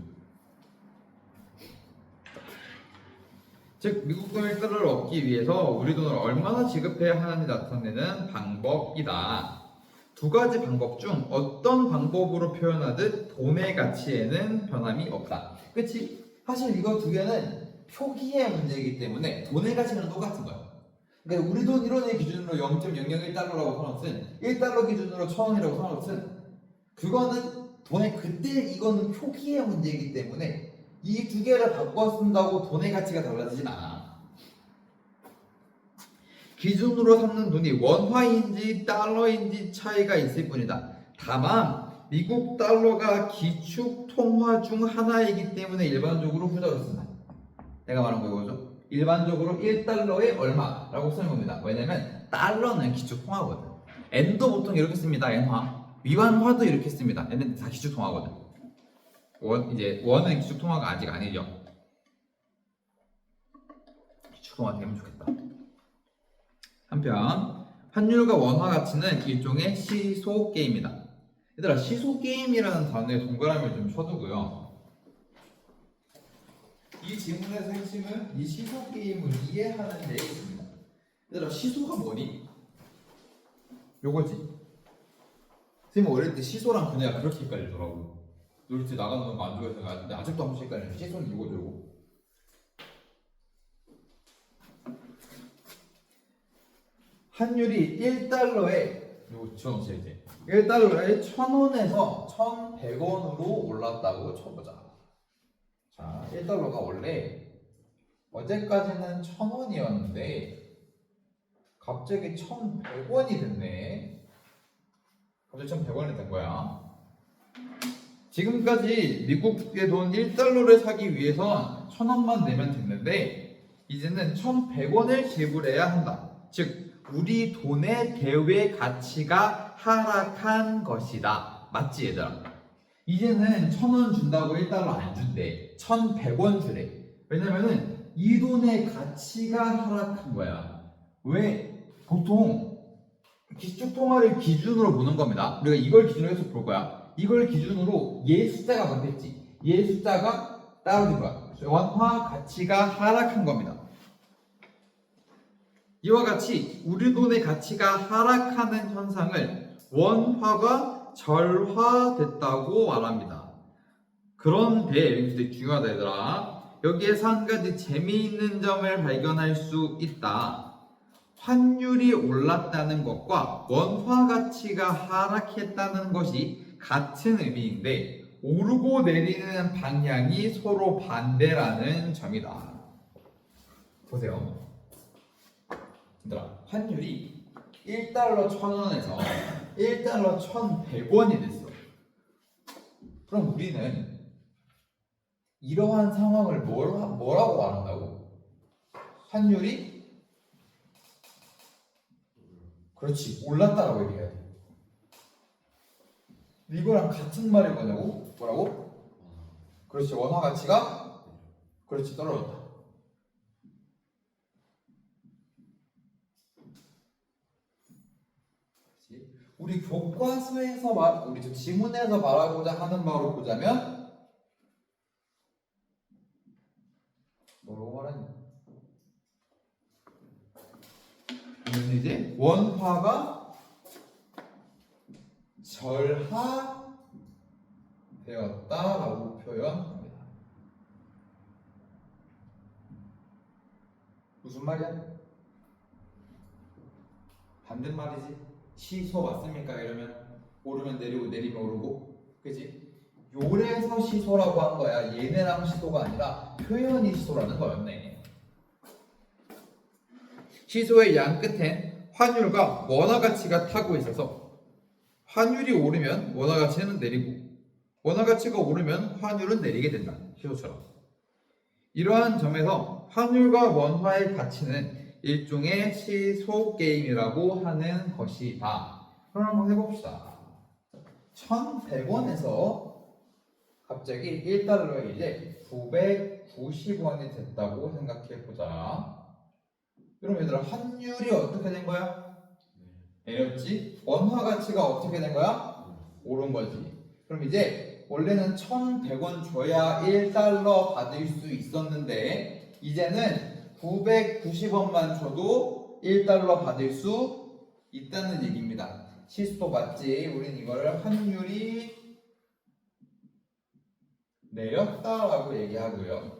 즉 미국 돈 1달러를 얻기 위해서 우리 돈을 얼마나 지급해야 하는지 나타내는 방법이다. 두 가지 방법 중 어떤 방법으로 표현하듯 돈의 가치에는 변함이 없다. 그치? 사실 이거 두 개는 표기의 문제이기 때문에 돈의 가치는 똑같은 거야. 그러니까 우리 돈 1원의 기준으로 0.001달러라고 써놓든 1달러 기준으로 1,000원이라고 써놓든 그거는 이거는 표기의 문제이기 때문에 이 두 개를 바꿔 쓴다고 돈의 가치가 달라지진 않아. 기준으로 삼는 돈이 원화인지 달러인지 차이가 있을 뿐이다. 다만 미국 달러가 기축 통화 중 하나이기 때문에 일반적으로 후자로 쓴다. 내가 말한 거 이거죠. 일반적으로 1달러에 얼마라고 쓰는 겁니다. 왜냐면 달러는 기축 통화거든. N도 보통 이렇게 씁니다. N화. 위안화도 이렇게 씁니다. 얘는 다 기축 통화거든. 원은 기축 통화가 아직 아니죠. 기축 통화 되면 좋겠다. 한편 환율과 원화 가치는 일종의 시소 게임이다. 얘들아 시소 게임이라는 단어에 동그라미를 좀 쳐두고요. 이 지문에서 핵심은 이 시소 게임을 이해하는 데 있습니다. 얘들아 시소가 뭐니? 요거지. 선생님 어릴 때 시소랑 그네가 그렇게 헷갈리더라고. 놀이터 나가는 거 안 좋아해서 가는데 아직도 한 번씩 헷갈려요. 시소는 이거 들고. 환율이 1달러에 요거 지워놓으세요 이제. 1달러에 1,000원에서 1,100원으로 올랐다고 쳐보자. 자, 1달러가 원래 어제까지는 1,000원이었는데 갑자기 1,100원이 됐네. 갑자기 1,100원이 된 거야. 지금까지 미국의 돈 1달러를 사기 위해선 1,000원만 내면 됐는데 이제는 1,100원을 지불해야 한다. 즉 우리 돈의 대외 가치가 하락한 것이다. 맞지 얘들아? 이제는 1,000원 준다고 1달러 안 준대. 1,100원 주래. 왜냐면은 이 돈의 가치가 하락한 거야. 왜? 보통 기축통화를 기준으로 보는 겁니다. 우리가 이걸 기준으로 해서 볼 거야. 이걸 기준으로 얘 숫자가 바뀌었지. 얘 숫자가 떨어진 거야. 원화 가치가 하락한 겁니다. 이와 같이 우리 돈의 가치가 하락하는 현상을 원화가 절화됐다고 말합니다. 그런데 여기 되게 중요하다 얘들아. 여기에서 한 가지 재미있는 점을 발견할 수 있다. 환율이 올랐다는 것과 원화 가치가 하락했다는 것이 같은 의미인데 오르고 내리는 방향이 서로 반대라는 점이다. 보세요. 얘들아, 환율이 1달러 1,000원에서 1달러 1,100원이 됐어. 그럼 우리는 이러한 상황을 뭐라고 말한다고? 환율이 그렇지 올랐다라고 얘기해야 돼. 이거랑 같은 말이 뭐냐고? 뭐라고? 그렇지 원화 가치가 그렇지 떨어졌다. 그렇지? 우리 교과서에서 우리 저 지문에서 말하고자 하는 바로 보자면 뭐라고 말하냐? 이제 원화가 절하되었다라고 표현합니다. 무슨 말이야? 반대말이지. 시소 맞습니까? 이러면 오르면 내리고 내리면 오르고, 그지? 요래서 시소라고 한 거야. 얘네랑 시소가 아니라 표현이 시소라는 거였네. 시소의 양 끝엔 환율과 원화 가치가 타고 있어서 환율이 오르면 원화 가치는 내리고 원화 가치가 오르면 환율은 내리게 된다. 시소처럼. 이러한 점에서 환율과 원화의 가치는 일종의 시소 게임이라고 하는 것이다. 그럼 한번 해봅시다. 1,100원에서 갑자기 1달러에 이제 990원이 됐다고 생각해보자. 그럼 얘들아 환율이 어떻게 된 거야? 내렸지? 원화 가치가 어떻게 된 거야? 오른 거지. 그럼 이제 원래는 1,100원 줘야 1달러 받을 수 있었는데 이제는 990원만 줘도 1달러 받을 수 있다는 얘기입니다. 시스도 맞지? 우린 이거를 환율이 내렸다라고 얘기하고요.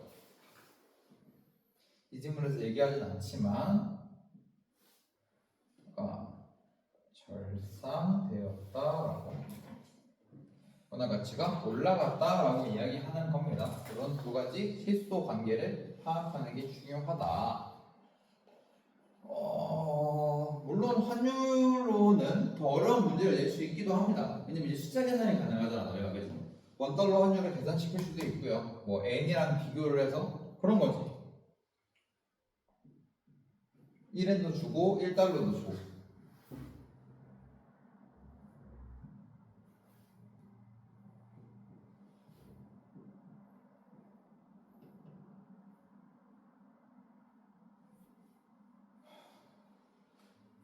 이 질문에서 얘기하진 않지만 절상되었다라고 원화 가치가 올라갔다라고 이야기하는 겁니다. 이런 두 가지 실소 관계를 파악하는 게 중요하다. 물론 환율로는 더 어려운 문제를 낼 수 있기도 합니다. 왜냐면 이제 숫자 계산이 가능하잖아, 너희가. 그래서 원달러 환율을 계산시킬 수도 있고요. 뭐 N이랑 비교를 해서 그런 거지. 1엔도 주고 1달러도 주고.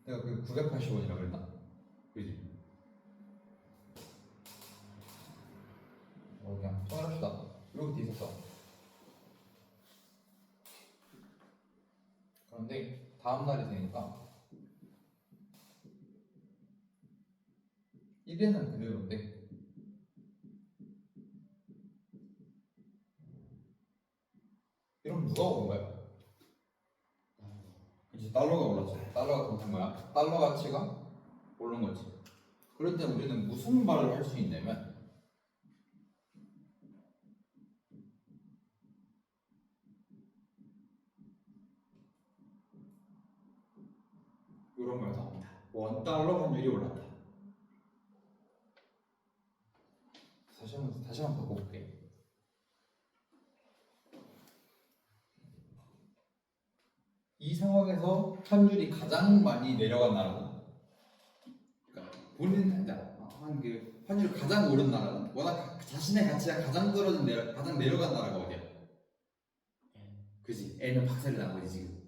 내가 그 980원이라고 그랬나? 그지? 그냥 통일합시다. 이렇게 돼 있었어. 그런데 다음 날이 되니까 1에는 그대로인데 이러면 누가 오른 거야? 이제 달러가 올랐지. 달러가 그만큼 뭐야? 달러 가치가 오른 거지. 그럴 때 우리는 무슨 말을 할 수 있냐면 이런 말 나옵니다. $1 환율이 올랐다. 다시 한번 바꿔볼게. 이 상황에서 환율이 가장 많이 내려간 나라는, 그러니까 본인 한그 환율 가장 오른 나라는 워낙 자신의 가치가 가장 떨어진 가장 내려간 나라가 어디야? 그지? N은 박살이 난 거지 지금.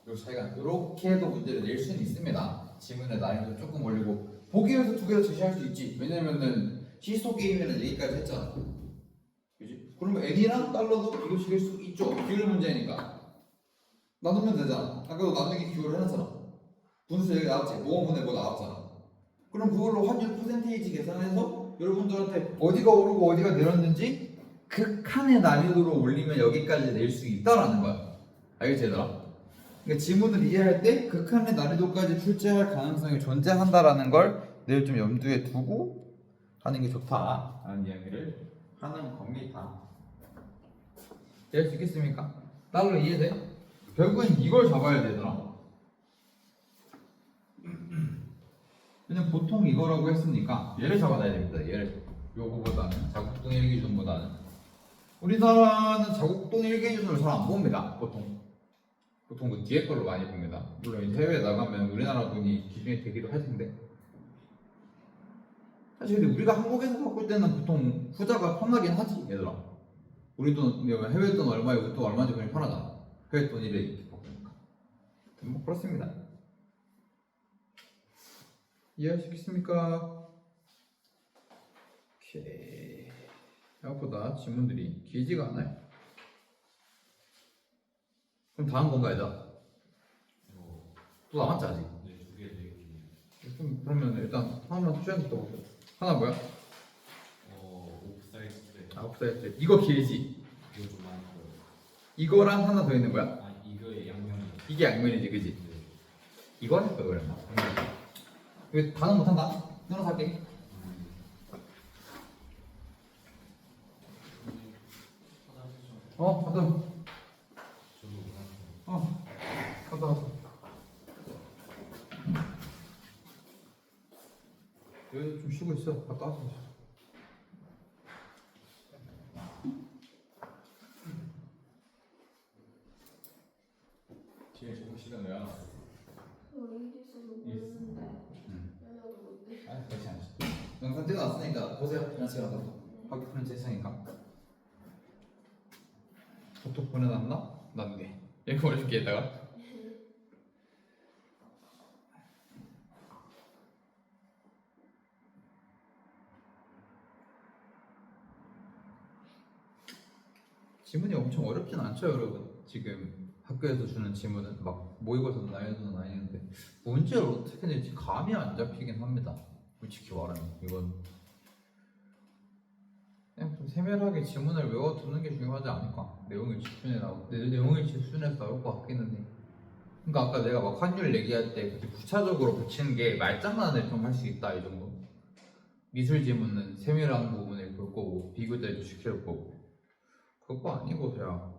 요 차이가 이렇게 해도 문제를 낼 수는 있습니다. 지문의 난이도 조금 올리고 보기에서 두 개로 제시할 수 있지. 왜냐면은 시소 게임에는 얘기까지 했잖아. 그지? 그러면 N이랑 달러도 비교시킬 수 있죠. 비율 문제니까 나누면 되잖아. 아까도 나누기 비율을 해놨잖아. 분수 여기 나왔지. 모음분의 뭐 나왔잖아. 그럼 그걸로 환율 퍼센테이지 계산해서 여러분들한테 어디가 오르고 어디가 내렸는지 극한의 난이도로 올리면 여기까지 낼 수 있다라는 거야. 알겠지 얘들아? 그러니까 지문을 이해할 때 극한의 난이도까지 출제할 가능성이 존재한다라는 걸 늘 좀 염두에 두고 하는 게 좋다라는 이야기를 하는 겁니다. 이해할 수 있겠습니까? 달러 이해돼? 결국엔 이걸 잡아야 되더라. 그냥 보통 이거라고 했으니까 얘를 잡아놔야 됩니다. 얘를 요거보다는 자국동 일기준보다는 우리나라는 자국동 일기준을 잘 안 봅니다. 보통 그 뒤에 걸로 많이 봅니다. 물론 이제 해외에 나가면 우리나라 돈이 기준이 되기도 할 텐데 사실 근데 우리가 한국에서 바꿀 때는 보통 후자가 편하긴 하지 얘들아. 우리 돈 해외 돈 얼마에 우리 돈 얼마인지 그냥 편하잖아. 해외 돈 이렇게 바꾸니까 뭐 그렇습니다. 이해하시겠습니까? 오케이. 생각보다 질문들이 길지가 않아요. 그럼 다음 건가 얘들아? 또 남았지 아직? 네, 두 개 되겠네요. 그러면 일단 하나만 추천해서 또 볼게요. 하나 뭐야? 옵사이드. 옵사이드. 이거 길지? 이거 좀 많고요. 이거랑 하나 더 있는 거야? 아, 이거의 양면이. 이게 양면이지 그지? 네. 이거 할까 그랬나? 왜 단어 못한다? 끊어 살게. 갔다. 저도 못하는 갔다 왔어. 여기 좀 쉬고 있어. 갔다 왔어. 제일 좋은 시간 왜 안 왔어? 저 일기 있어서 모르는데 연락도 못해. 아, 그렇지 않지. 영상 찍어놨으니까 보세요. 그냥 제가 더 학교 프린트 했으니까. 카톡 보내놨나? 놨네. 여기 보내줄게 이따가. 지문이 엄청 어렵진 않죠 여러분. 지금 학교에서 주는 지문은 막 모의고사도 난이도는 아니는데 문제를 어떻게 낼지 감이 안 잡히긴 합니다. 솔직히 말하면 이건 그냥 좀 세밀하게 지문을 외워두는 게 중요하지 않을까. 내용을 집중해서 나올 것 같기는 해. 그러니까 아까 내가 막 환율 얘기할 때 그렇게 구체적으로 붙이는 게 말장난을 좀 할 수 있다 이 정도. 미술 지문은 세밀한 부분을 볼 거고 비교대도 시킬 거고 그거 아니고서야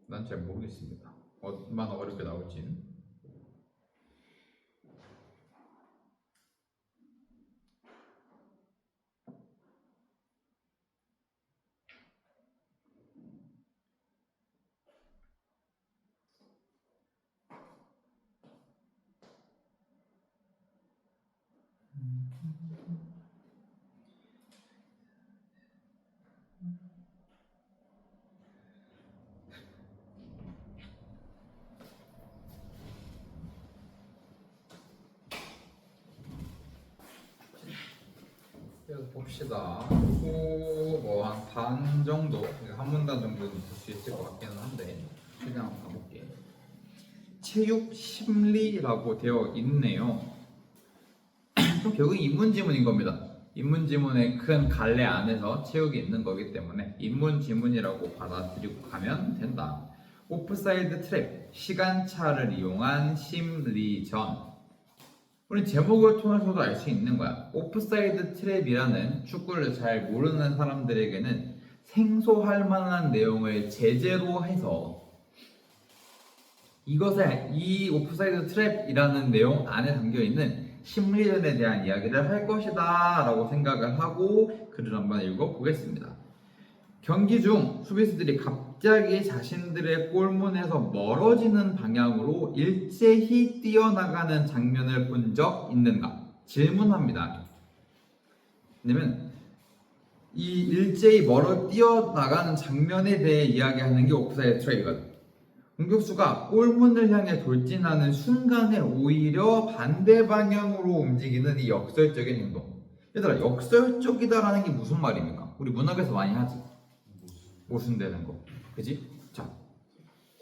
난 잘 모르겠습니다. 얼마나 어렵게 나올지는. 그래서 봅시다. 뭐한 반 정도, 한 문단 정도는 볼 수 있을 것 같기는 한데 최대한 한번 가볼게. 체육, 심리라고 되어 있네요. 그럼 결국 인문지문인 겁니다. 인문지문의 큰 갈래 안에서 체육이 있는 거기 때문에 인문지문이라고 받아들이고 가면 된다. 오프사이드 트랩, 시간차를 이용한 심리전. 우리 제목을 통해서도 알 수 있는 거야. 오프사이드 트랩이라는 축구를 잘 모르는 사람들에게는 생소할 만한 내용을 제재로 해서 이것을 이 오프사이드 트랩이라는 내용 안에 담겨 있는 심리전에 대한 이야기를 할 것이다 라고 생각을 하고 글을 한번 읽어 보겠습니다. 경기 중 수비수들이 갑자기 자신들의 골문에서 멀어지는 방향으로 일제히 뛰어나가는 장면을 본 적 있는가? 질문합니다. 왜냐면 이 일제히 뛰어나가는 장면에 대해 이야기하는 게 오프사이드 트랩이거든. 공격수가 골문을 향해 돌진하는 순간에 오히려 반대 방향으로 움직이는 이 역설적인 행동. 얘들아, 역설적이다라는 게 무슨 말입니까? 우리 문학에서 많이 하지. 모순되는 거, 그지? 자,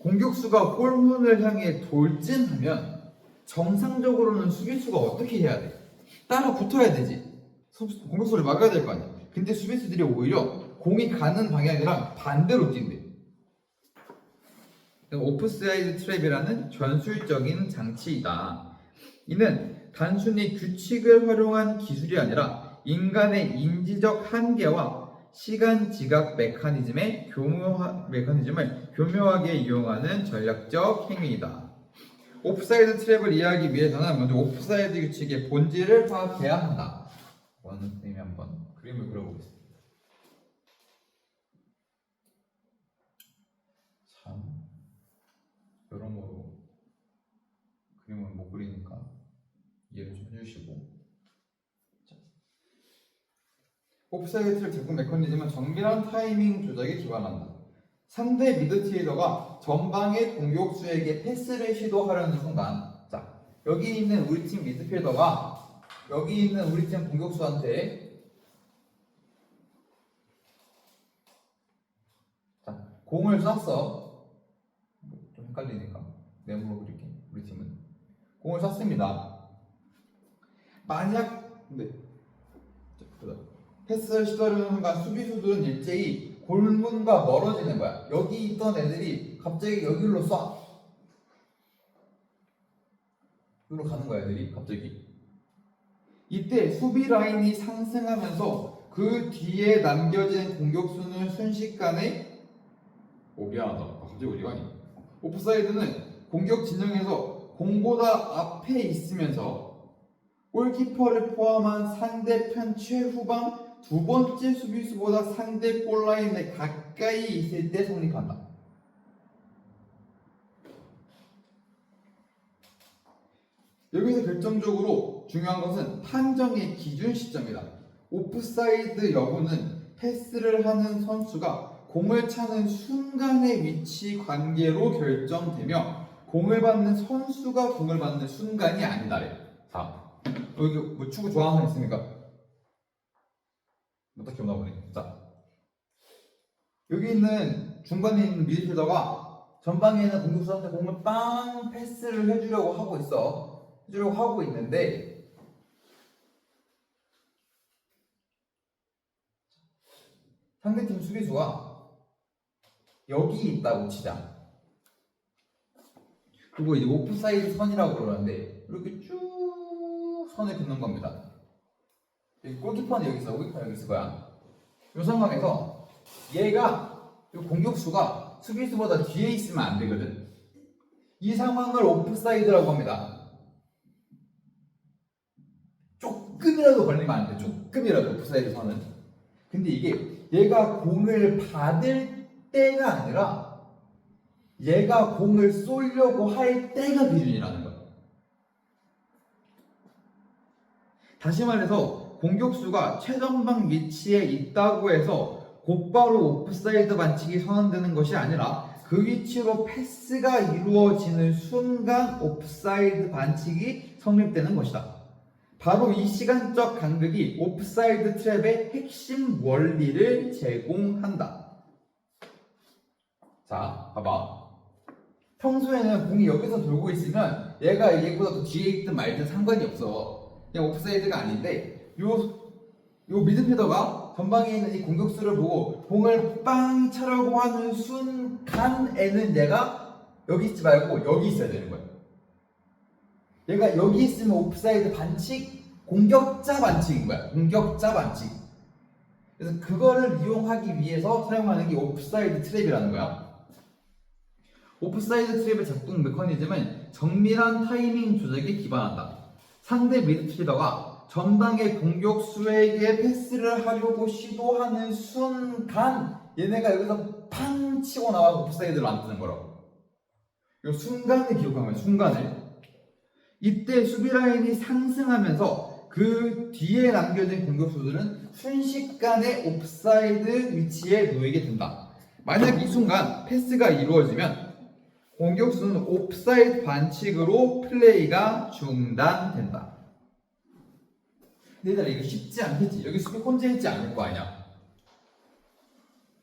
공격수가 골문을 향해 돌진하면 정상적으로는 수비수가 어떻게 해야 돼? 따라 붙어야 되지. 공격수를 막아야 될 거 아니야. 근데 수비수들이 오히려 공이 가는 방향이랑 반대로 뛴대. 오프사이드 트랩이라는 전술적인 장치이다. 이는 단순히 규칙을 활용한 기술이 아니라 인간의 인지적 한계와 시간 지각 메커니즘을 교묘하게 이용하는 전략적 행위이다. 오프사이드 트랩을 이해하기 위해서는 먼저 오프사이드 규칙의 본질을 파악해야 한다. 원은 선생님이 한번 그림을 그려보겠습니다. 참 여러모로 그림을 못 그리니까 이해를 좀 해주시고. 오프사이드 트랩 제공 메커니즘은 정밀한 타이밍 조작에 기반한다. 상대 미드필더가 전방의 공격수에게 패스를 시도하려는 순간, 자, 여기 있는 우리 팀 미드필더가 여기 있는 우리 팀 공격수한테 자, 공을 쐈어. 좀 헷갈리니까 네모로 그릴게. 우리 팀은 공을 쐈습니다. 만약 패스를 시도하려는 순간 수비수들은 일제히 골문과 멀어지는 거야. 여기 있던 애들이 갑자기 여기로 쏴. 여기로 가는 거야, 애들이 갑자기. 이때 수비 라인이 상승하면서 그 뒤에 남겨진 공격수는 순식간에 미안하다. 갑자기 어디 가니? 오프사이드는 공격 진영에서 공보다 앞에 있으면서 골키퍼를 포함한 상대편 최후방 두 번째 수비수보다 상대 골라인에 가까이 있을 때 성립한다. 여기서 결정적으로 중요한 것은 판정의 기준 시점이다. 오프사이드 여부는 패스를 하는 선수가 공을 차는 순간의 위치 관계로 결정되며 공을 받는 선수가 공을 받는 순간이 아니다래. 자, 여기 뭐 축구 좋아하는 사람 있습니까? 딱 기억 나보네. 자, 여기 있는 중간에 있는 미드필더가 전방에 있는 공격수한테 공을 빵 패스를 해주려고 하고 있는데 상대팀 수비수가 여기 있다고 치자. 그리고 이제 오프사이드 선이라고 그러는데 이렇게 쭉 선을 긋는 겁니다. 골키퍼는 여기 있어, 골키퍼는 여기 있을 거야. 이 상황에서 얘가 공격수가 수비수보다 뒤에 있으면 안 되거든. 이 상황을 오프사이드라고 합니다. 조금이라도 걸리면 안 돼. 조금이라도 오프사이드 선은. 근데 이게 얘가 공을 받을 때가 아니라 얘가 공을 쏘려고 할 때가 기준이라는 거야. 다시 말해서 공격수가 최전방 위치에 있다고 해서 곧바로 오프사이드 반칙이 선언되는 것이 아니라 그 위치로 패스가 이루어지는 순간 오프사이드 반칙이 성립되는 것이다. 바로 이 시간적 간극이 오프사이드 트랩의 핵심 원리를 제공한다. 자, 봐봐. 평소에는 공이 여기서 돌고 있으면 얘가 얘보다 더 뒤에 있든 말든 상관이 없어. 그냥 옵사이드가 아닌데 요 미드필더가 전방에 있는 이 공격수를 보고 공을 빵 차려고 하는 순간에는 얘가 여기 있지 말고 여기 있어야 되는 거야. 얘가 여기 있으면 옵사이드 반칙, 공격자 반칙인 거야. 공격자 반칙. 그래서 그거를 이용하기 위해서 사용하는 게 옵사이드 트랩이라는 거야. 오프사이드 트랩의 작동 메커니즘은 정밀한 타이밍 조작에 기반한다. 상대 미드필더가 전방의 공격수에게 패스를 하려고 시도하는 순간 얘네가 여기서 팡 치고 나와서 오프사이드를 안 뜨는 거라고. 이 순간을 기억하면 순간을. 이때 수비 라인이 상승하면서 그 뒤에 남겨진 공격수들은 순식간에 옵사이드 위치에 놓이게 된다. 만약 이 순간 패스가 이루어지면 공격수는 옵사이드 반칙으로 플레이가 중단된다. 근데 얘들아 이거 쉽지 않겠지? 여기 수비 혼자 있지 않을 거 아니야?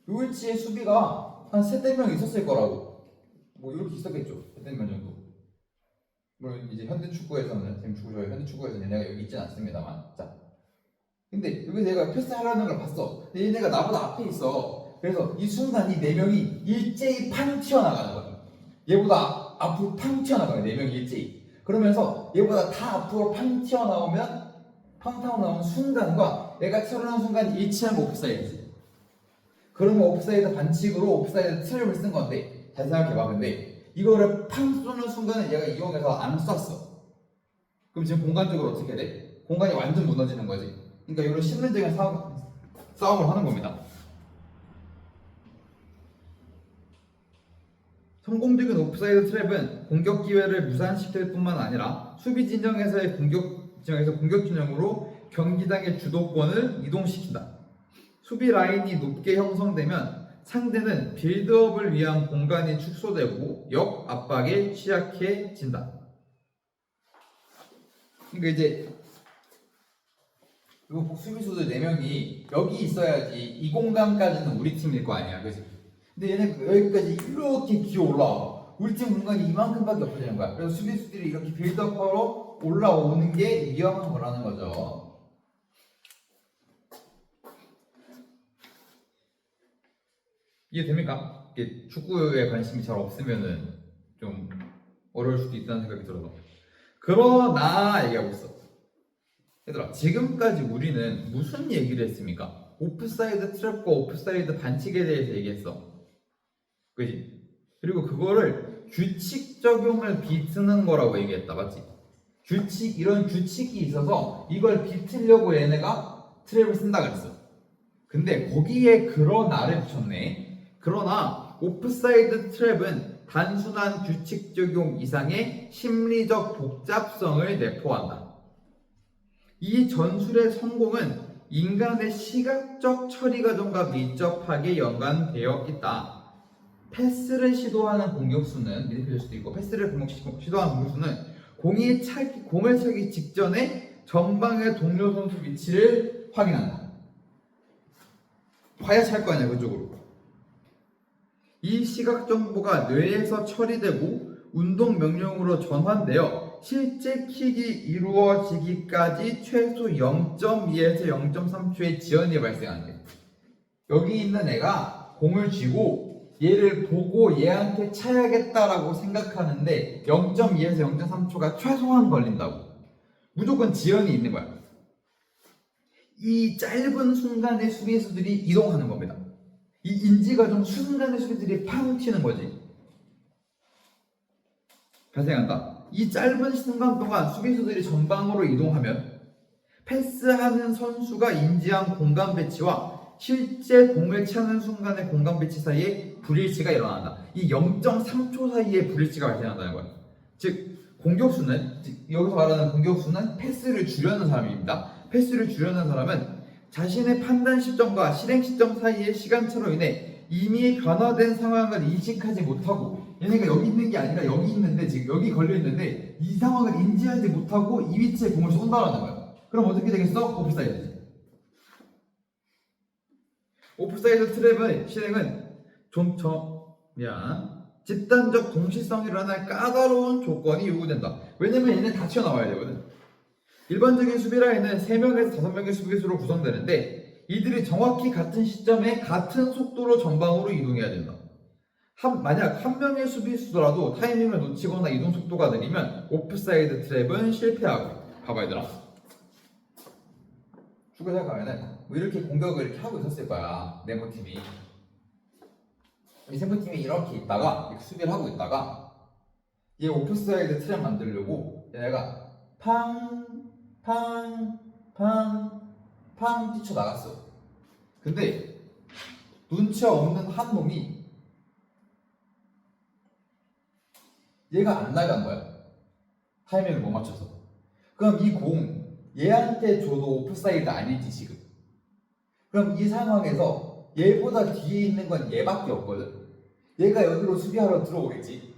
요 위치에 수비가 한 3-4명 있었을 거라고. 뭐 이렇게 있었겠죠. 3-4명 정도. 물론 이제 현대 축구에서는 지금 축구조에 현대 축구에서는 얘네가 여기 있진 않습니다만. 자, 근데 여기 내가 패스하라는 걸 봤어. 근데 얘네가 나보다 앞에 있어. 그래서 이 순간 이 4명이 일제히 팡 튀어나가는 거야. 얘보다 앞으로 팡 튀어나가요. 4명이 일제히. 그러면서 얘보다 다 앞으로 팡 튀어나오면 팡 튀어나오는 순간과 얘가 튀어나오는 순간이 일치하면 옵사이드지. 그러면 옵사이드 반칙으로 옵사이드 트랩을 쓴 건데 잘 생각해봐. 근데 이거를 팡 쏘는 순간은 얘가 이용해서 안 쐈어. 그럼 지금 공간적으로 어떻게 돼? 공간이 완전 무너지는 거지. 그러니까 이런 심리적인 싸움을 하는 겁니다. 성공적인 옵사이드 트랩은 공격 기회를 무산시킬 뿐만 아니라 수비 진영에서의 공격 진영으로 경기장의 주도권을 이동시킨다. 수비 라인이 높게 형성되면 상대는 빌드업을 위한 공간이 축소되고 역 압박에 취약해진다. 그러니까 이제 요 수비수들 4명이 여기 있어야지 이 공간까지는 우리 팀일 거 아니야, 그치? 근데 얘네 여기까지 이렇게 기어 올라와. 우리 팀 공간이 이만큼밖에 없어지는 거야. 그래서 수비수들이 이렇게 빌드업하러 올라오는 게 위험한 거라는 거죠. 이해됩니까? 이게 축구에 관심이 잘 없으면은 좀 어려울 수도 있다는 생각이 들어서. 그러나 얘기하고 있어. 얘들아, 지금까지 우리는 무슨 얘기를 했습니까? 오프사이드 트랩과 오프사이드 반칙에 대해서 얘기했어. 그지? 그리고 그거를 규칙 적용을 비트는 거라고 얘기했다. 맞지? 이런 규칙이 있어서 이걸 비트려고 얘네가 트랩을 쓴다 그랬어. 근데 거기에 그러나를 붙였네. 그러나 오프사이드 트랩은 단순한 규칙 적용 이상의 심리적 복잡성을 내포한다. 이 전술의 성공은 인간의 시각적 처리 과정과 밀접하게 연관되어 있다. 패스를 시도하는 공격수는 미드필더일 수도 있고 패스를 시도하는 공격수는 공을 차기 직전에 전방의 동료 선수 위치를 확인한다. 봐야 찰 거 아니야 그쪽으로. 이 시각 정보가 뇌에서 처리되고 운동 명령으로 전환되어 실제 킥이 이루어지기까지 최소 0.2에서 0.3초의 지연이 발생한대. 여기 있는 애가 공을 쥐고 얘를 보고 얘한테 차야겠다라고 생각하는데 0.2에서 0.3초가 최소한 걸린다고. 무조건 지연이 있는 거야. 이 짧은 순간에 수비수들이 이동하는 겁니다. 이 인지과정 순간에 수비들이 팡 튀는 거지. 발생한다. 이 짧은 순간 동안 수비수들이 전방으로 이동하면 패스하는 선수가 인지한 공간 배치와 실제 공을 차는 순간의 공간 배치 사이에 불일치가 일어난다. 이 0.3초 사이에 불일치가 발생한다는 거야. 즉 공격수는 여기서 말하는 공격수는 패스를 주려는 사람입니다. 패스를 주려는 사람은 자신의 판단 시점과 실행 시점 사이의 시간차로 인해 이미 변화된 상황을 인식하지 못하고 얘네가 여기 있는 게 아니라 여기 있는데 지금 여기 걸려 있는데 이 상황을 인지하지 못하고 이 위치에 공을 쏜다라는 거야. 그럼 어떻게 되겠어? 오프사이드지. 오프사이드 트랩의 실행은 집단적 동시성이라는 까다로운 조건이 요구된다. 왜냐면 얘네 다 튀어나와야 되거든. 일반적인 수비 라인은 3명에서 5명의 수비수로 구성되는데 이들이 정확히 같은 시점에 같은 속도로 전방으로 이동해야 된다. 만약 한 명의 수비수더라도 타이밍을 놓치거나 이동 속도가 느리면 오프사이드 트랩은 실패하고. 봐봐 얘들아. 축구 생각하면은 뭐 이렇게 공격을 이렇게 하고 있었을 거야. 네모팀이. 이 세모팀이 이렇게 있다가 이렇게 수비를 하고 있다가 얘 오프사이드 트랩 만들려고 얘네가 팡 뛰쳐나갔어. 근데 눈치 없는 한 놈이 얘가 안 나간 거야. 타이밍을 못 맞춰서. 그럼 이 공 얘한테 줘도 오프사이드 아니지 지금. 그럼 이 상황에서 얘보다 뒤에 있는 건 얘밖에 없거든. 얘가 여기로 수비하러 들어오겠지.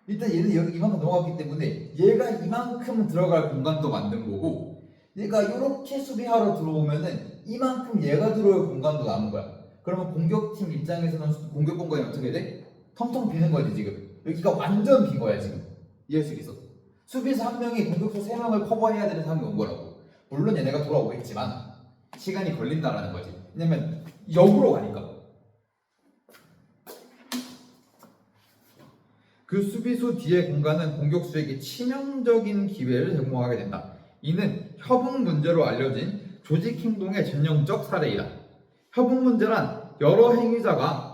일단 얘는 여기 이만큼 넘어갔기 때문에 얘가 이만큼 들어갈 공간도 만든 거고 얘가 이렇게 수비하러 들어오면은 이만큼 얘가 들어올 공간도 남은 거야. 그러면 공격팀 입장에서는 공격 공간이 어떻게 돼? 텅텅 비는 거지 지금. 여기가 완전 빈 거야 지금. 이해할 수 있어? 수비수 한 명이 공격수 3명을 커버해야 되는 상황이 온 거라고. 물론 얘네가 돌아오겠지만 시간이 걸린다라는 거지. 왜냐면 역으로 가니까. 그 수비수 뒤의 공간은 공격수에게 치명적인 기회를 제공하게 된다. 이는 협응 문제로 알려진 조직 행동의 전형적 사례이다. 협응 문제란 여러 행위자가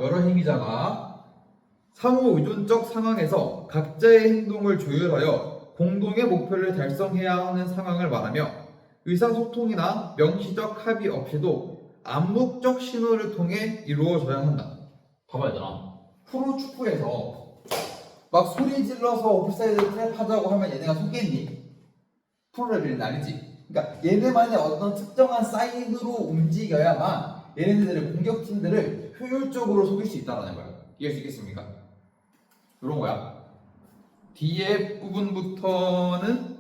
상호 의존적 상황에서 각자의 행동을 조율하여 공동의 목표를 달성해야 하는 상황을 말하며 의사소통이나 명시적 합의 없이도 암묵적 신호를 통해 이루어져야 한다. 봐봐 얘들아. 프로축구에서 막 소리 질러서 오프사이드 트랩 하자고 하면 얘네가 속겠니? 프로레벨은 아니지. 그러니까 얘네만의 어떤 특정한 사인으로 움직여야만 얘네들의 공격팀들을 효율적으로 속일 수 있다는 거야. 이해할 수 있겠습니까? 이런 거야. 뒤에 부분부터는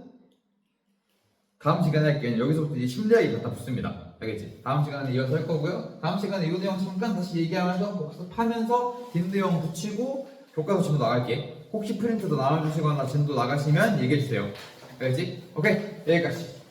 다음 시간에 할게요. 여기서부터 이제 심리학이 갖다 붙습니다. 알겠지? 다음 시간에 이어서 할 거고요. 다음 시간에 이 내용 잠깐 다시 얘기하면서 복습하면서 뒷 내용 붙이고 교과서 진도 나갈게. 혹시 프린트도 나와주시거나 진도 나가시면 얘기해주세요. 알겠지? 오케이, 여기까지.